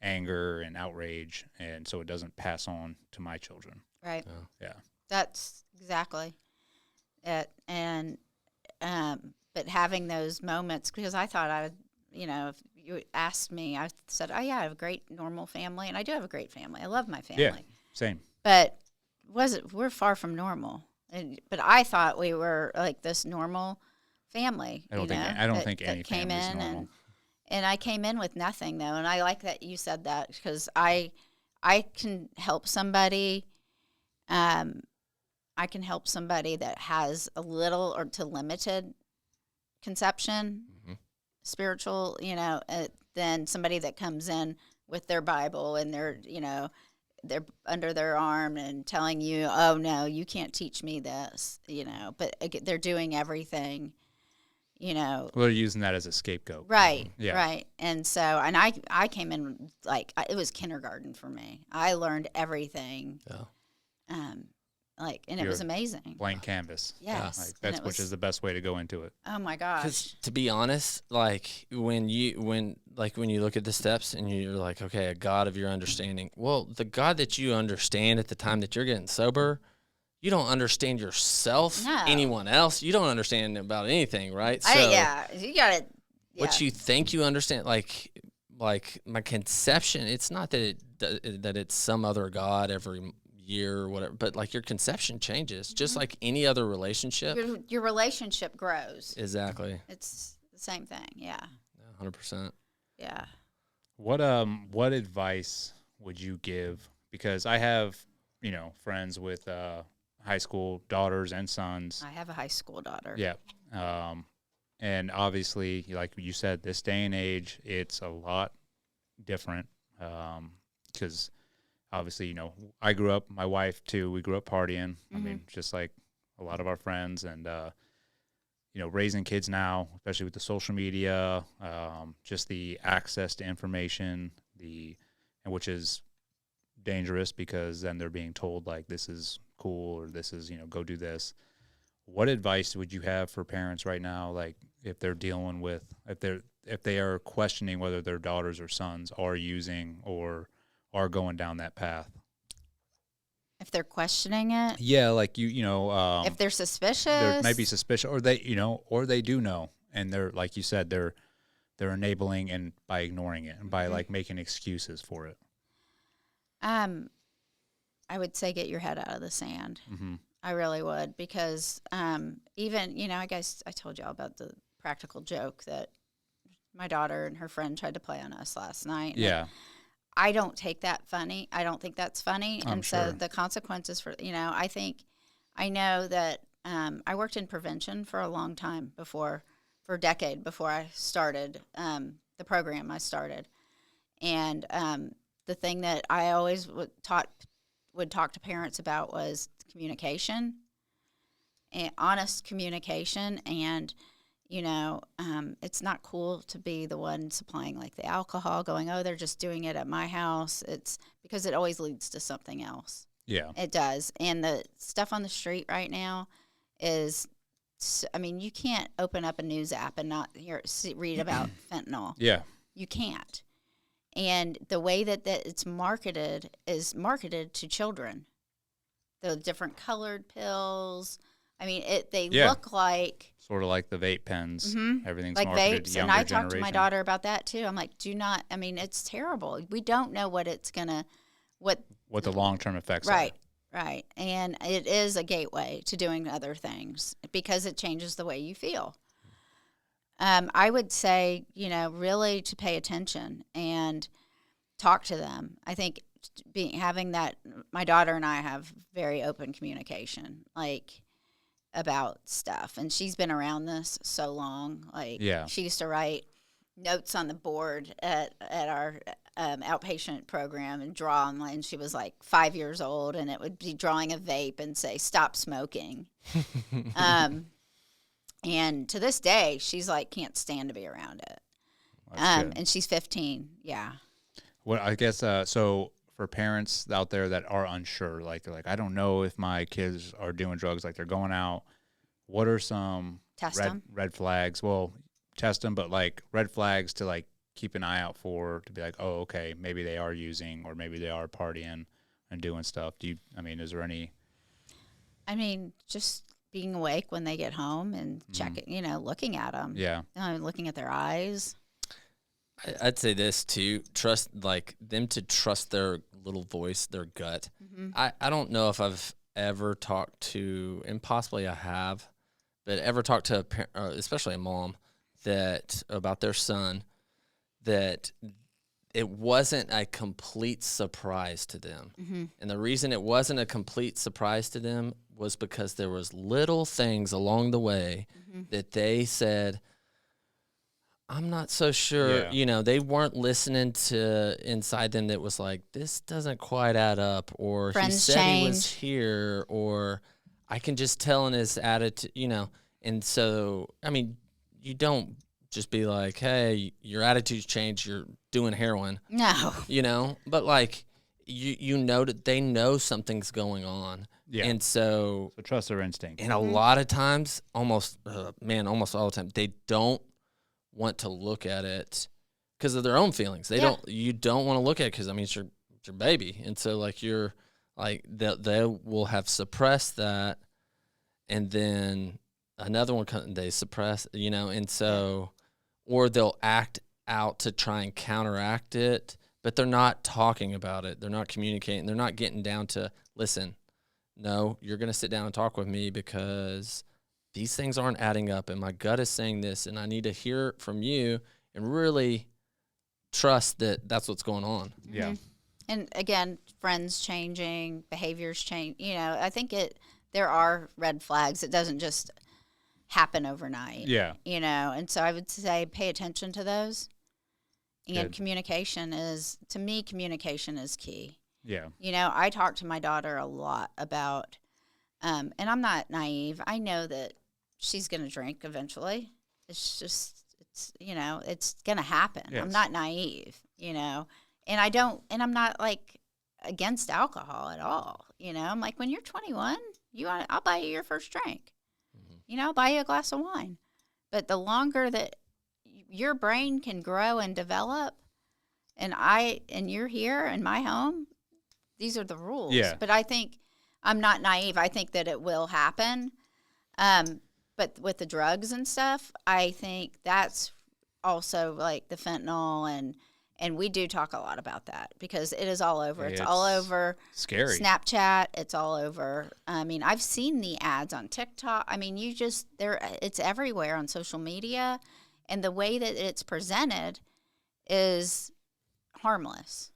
anger and outrage, and so it doesn't pass on to my children. Right. Yeah. That's exactly it. And, but having those moments, because I thought you know, if you asked me, I said, oh yeah, I have a great normal family, and I do have a great family. I love my family. Yeah, same. But we're far from normal. But I thought we were like this normal family. I don't think any came family's in normal. and I came in with nothing though, and I like that you said that, because I can help somebody. I can help somebody that has a little or to limited conception, spiritual, you know, than somebody that comes in with their Bible and they're, you know, they're under their arm and telling you, oh no, you can't teach me this, you know, but they're doing everything, you know. Well, they're using that as a scapegoat. Right. Yeah. Right. And so, and I came in like, it was kindergarten for me. I learned everything. Yeah. And it was amazing. Blank canvas. Yes. Like which is the best way to go into it. Oh my gosh. Because to be honest, like when you look at the steps and you're like, okay, a God of your understanding. Well, the God that you understand at the time that you're getting sober, you don't understand yourself, anyone else. You don't understand about anything, right? So you got it. What you think you understand, like my conception, it's not that it's some other God every year or whatever, but like your conception changes, just like any other relationship. Your relationship grows. Exactly. It's the same thing. Yeah. 100%. Yeah. What advice would you give? Because I have, you know, friends with high school daughters and sons. I have a high school daughter. Yeah. And obviously, like you said, this day and age, it's a lot different. Because obviously, you know, I grew up, my wife too, we grew up partying. I mean, just like a lot of our friends, and, you know, raising kids now, especially with the social media, just the access to information, and which is dangerous, because then they're being told like, this is cool, or this is, you know, go do this. What advice would you have for parents right now? Like if they're dealing with, if they are questioning whether their daughters or sons are using or are going down that path? If they're questioning it? Yeah, like you know, if they're suspicious? They might be suspicious, or they do know, and they're, like you said, they're enabling and by ignoring it and by like making excuses for it. I would say get your head out of the sand. I really would, because even, you know, I guess I told y'all about the practical joke that my daughter and her friend tried to play on us last night. Yeah. I don't take that funny. I don't think that's funny. I'm so sure. the consequences for, you know, I know that I worked in prevention for a long time for a decade before I started the program I started. And the thing that I always would talk to parents about was communication, and honest communication. And, you know, it's not cool to be the one supplying like the alcohol, going, oh, they're just doing it at my house. It's because it always leads to something else. Yeah. It does. And the stuff on the street right now is, I mean, you can't open up a news app and not read about fentanyl. Yeah. You can't. And the way that it's marketed is marketed to children. The different colored pills. I mean, they look like sort of like the vape pens. Everything's like marketed vapes. to younger And I talked generation. to my daughter about that too. I'm like, I mean, it's terrible. We don't know what it's gonna, what the long-term effects right, right. And it is a gateway to doing other things because it changes the way you feel. I would say, you know, really to pay attention and talk to them. I think having that, my daughter and I have very open communication. Like, about stuff, and she's been around this so long. Like, Yeah. she used to write notes on the board at our outpatient program and draw them. And she was like 5 years old, and it would be drawing a vape and say, "Stop smoking." And to this day, she's like, can't stand to be around it. That's good. And she's 15. Yeah. Well, I guess so. For parents out there that are unsure, like they're like, I don't know if my kids are doing drugs, like they're going out. What are some Test red 'em. red flags? Well, test them, but like red flags to like keep an eye out for, to be like, oh, okay, maybe they are using, or maybe they are partying and doing stuff. Is there any? I mean, just being awake when they get home and checking, looking at them. Yeah. Looking at their eyes. I'd say this too: trust, like them to trust their little voice, their gut. I don't know if I've ever talked to, and possibly I have, but ever talked to especially a mom that about their son, that it wasn't a complete surprise to them. And the reason it wasn't a complete surprise to them was because there was little things along the way that they said, I'm not so sure. Yeah. They weren't listening to inside them that was like, this doesn't quite add up, or he Friends said he was change. here, or I can just tell in his attitude, And so, you don't just be like, hey, your attitude's changed, you're doing heroin, No. But like, you know that they know something's going on. Yeah. And so trust their instinct. and a lot of times, almost all the time, they don't want to look at it because of their own feelings. You don't want to look at it because it's your baby. And so like you're like, they will have suppressed that. And then another one comes, they suppress, and so, or they'll act out to try and counteract it, but they're not talking about it. They're not communicating. They're not getting down to, listen, no, you're going to sit down and talk with me because these things aren't adding up, and my gut is saying this, and I need to hear it from you and really trust that that's what's going on. Yeah. And again, friends changing, behaviors change. I think there are red flags. It doesn't just happen overnight. Yeah. And so I would say pay attention to those. And Good. communication is key. Yeah. I talk to my daughter a lot about, and I'm not naive. I know that she's going to drink eventually. It's going to happen. Yes. I'm not naive, and I'm not like against alcohol at all. I'm like, when you're 21, I'll buy you your first drink. I'll buy you a glass of wine. But the longer that your brain can grow and develop, and you're here in my home, these are the rules. Yeah. But I think I'm not naive. I think that it will happen. But with the drugs and stuff, I think that's also like the fentanyl, and we do talk a lot about that because it is all over. It's all over scary. Snapchat. It's all over. I've seen the ads on TikTok. It's everywhere on social media, and the way that it's presented is harmless.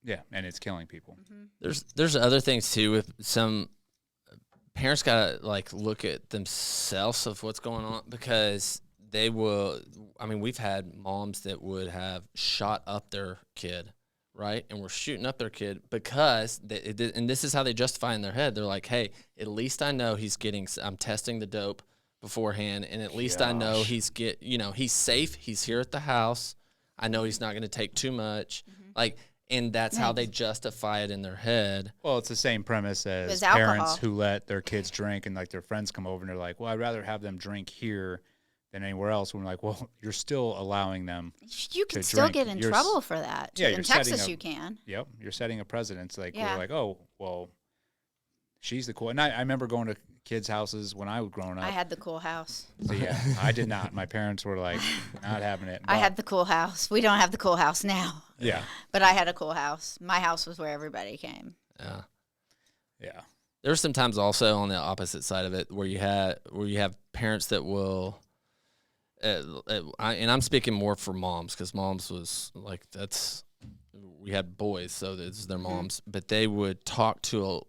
Yeah, and it's killing people. There's other things too with some parents gotta like look at themselves of what's going on, because they will. We've had moms that would have shot up their kid, right? And we're shooting up their kid because and this is how they justify in their head. They're like, hey, at least I know I'm testing the dope beforehand, and at least I know he's safe. He's here at the house. I know he's not going to take too much. And that's how they justify it in their head. Well, it's the same premise as It's alcohol. parents who let their kids drink, and like their friends come over and they're like, well, I'd rather have them drink here than anywhere else. When we're like, well, you're still allowing them. You can to still drink. get in You're trouble for that. Yeah, in you're Texas, setting you can. Yep, you're setting a precedent. Like Yeah. we're like, oh, well, she's the cool. And I remember going to kids' houses when I was growing up. I had the cool house. So yeah, I did not. My parents were like not having it. I but- had the cool house. We don't have the cool house now, Yeah, but I had a cool house. My house was where everybody came. Yeah. yeah, There's sometimes also on the opposite side of it where you have parents that will, and I'm speaking more for moms because moms was like we had boys, so it's their moms, but they would talk to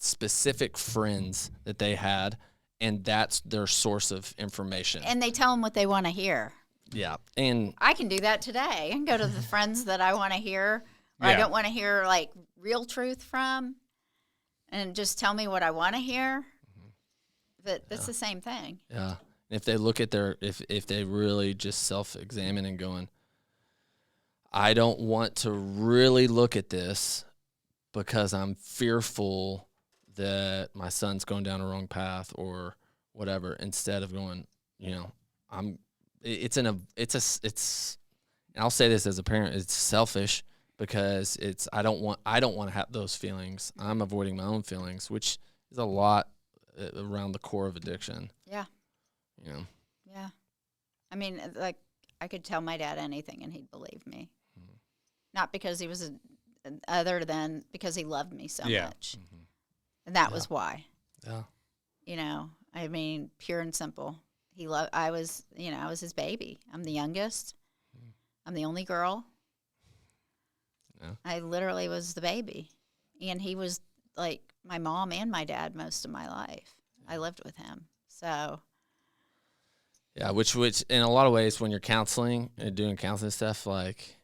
specific friends that they had, and that's their source of information. And they tell them what they want to hear. Yeah, and I can do that today. I can go to the friends that I want to hear, or I don't want to hear like real truth from, and just tell me what I want to hear. But that's the same thing. yeah, if they look at if they really just self-examine and going, I don't want to really look at this because I'm fearful that my son's going down a wrong path or whatever, instead of going, and I'll say this as a parent, it's selfish because I don't want to have those feelings. I'm avoiding my own feelings, which is a lot around the core of addiction. Yeah. Yeah. I mean, like, I could tell my dad anything and he'd believe me. Mm-hmm. Not because he was other than because he loved me so much. Mm-hmm. And that was why. Yeah. I mean, pure and simple. I was his baby. I'm the youngest. I'm the only girl. Yeah. I literally was the baby. And he was like my mom and my dad most of my life. I lived with him. So. Yeah, which in a lot of ways, when you're counseling and doing counseling stuff, like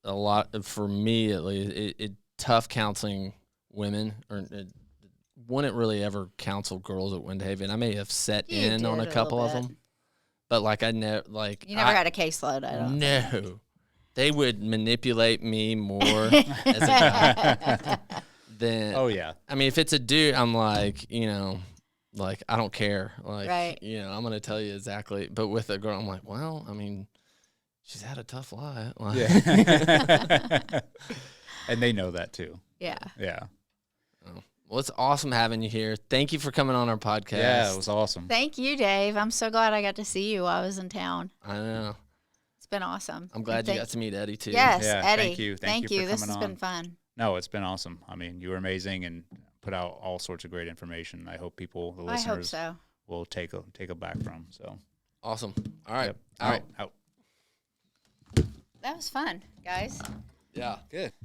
a lot, for me at least, tough counseling women, or wouldn't really ever counsel girls at Windhaven. I may have set in on a couple of them, but like I never you never had a caseload. I don't. No, they would manipulate me more as a guy than. Oh yeah. I mean, if it's a dude, I'm like, like I don't care. Like, right. I'm gonna tell you exactly. But with a girl, I'm like, well, I mean, she's had a tough life. Like, yeah. And they know that too. Yeah. Yeah. Well, it's awesome having you here. Thank you for coming on our podcast. Yeah, it was awesome. Thank you, Dave. I'm so glad I got to see you while I was in town. I know. It's been awesome. I'm glad you got to meet Eddie, too. Yes, yeah, Eddie. Thank you. Thank you for This coming has on. been fun. No, it's been awesome. I mean, you were amazing and put out all sorts of great information. I hope people, the listeners, will take a back from. So awesome. All right. Yep. All right. Out. That was fun, guys. Yeah. Good.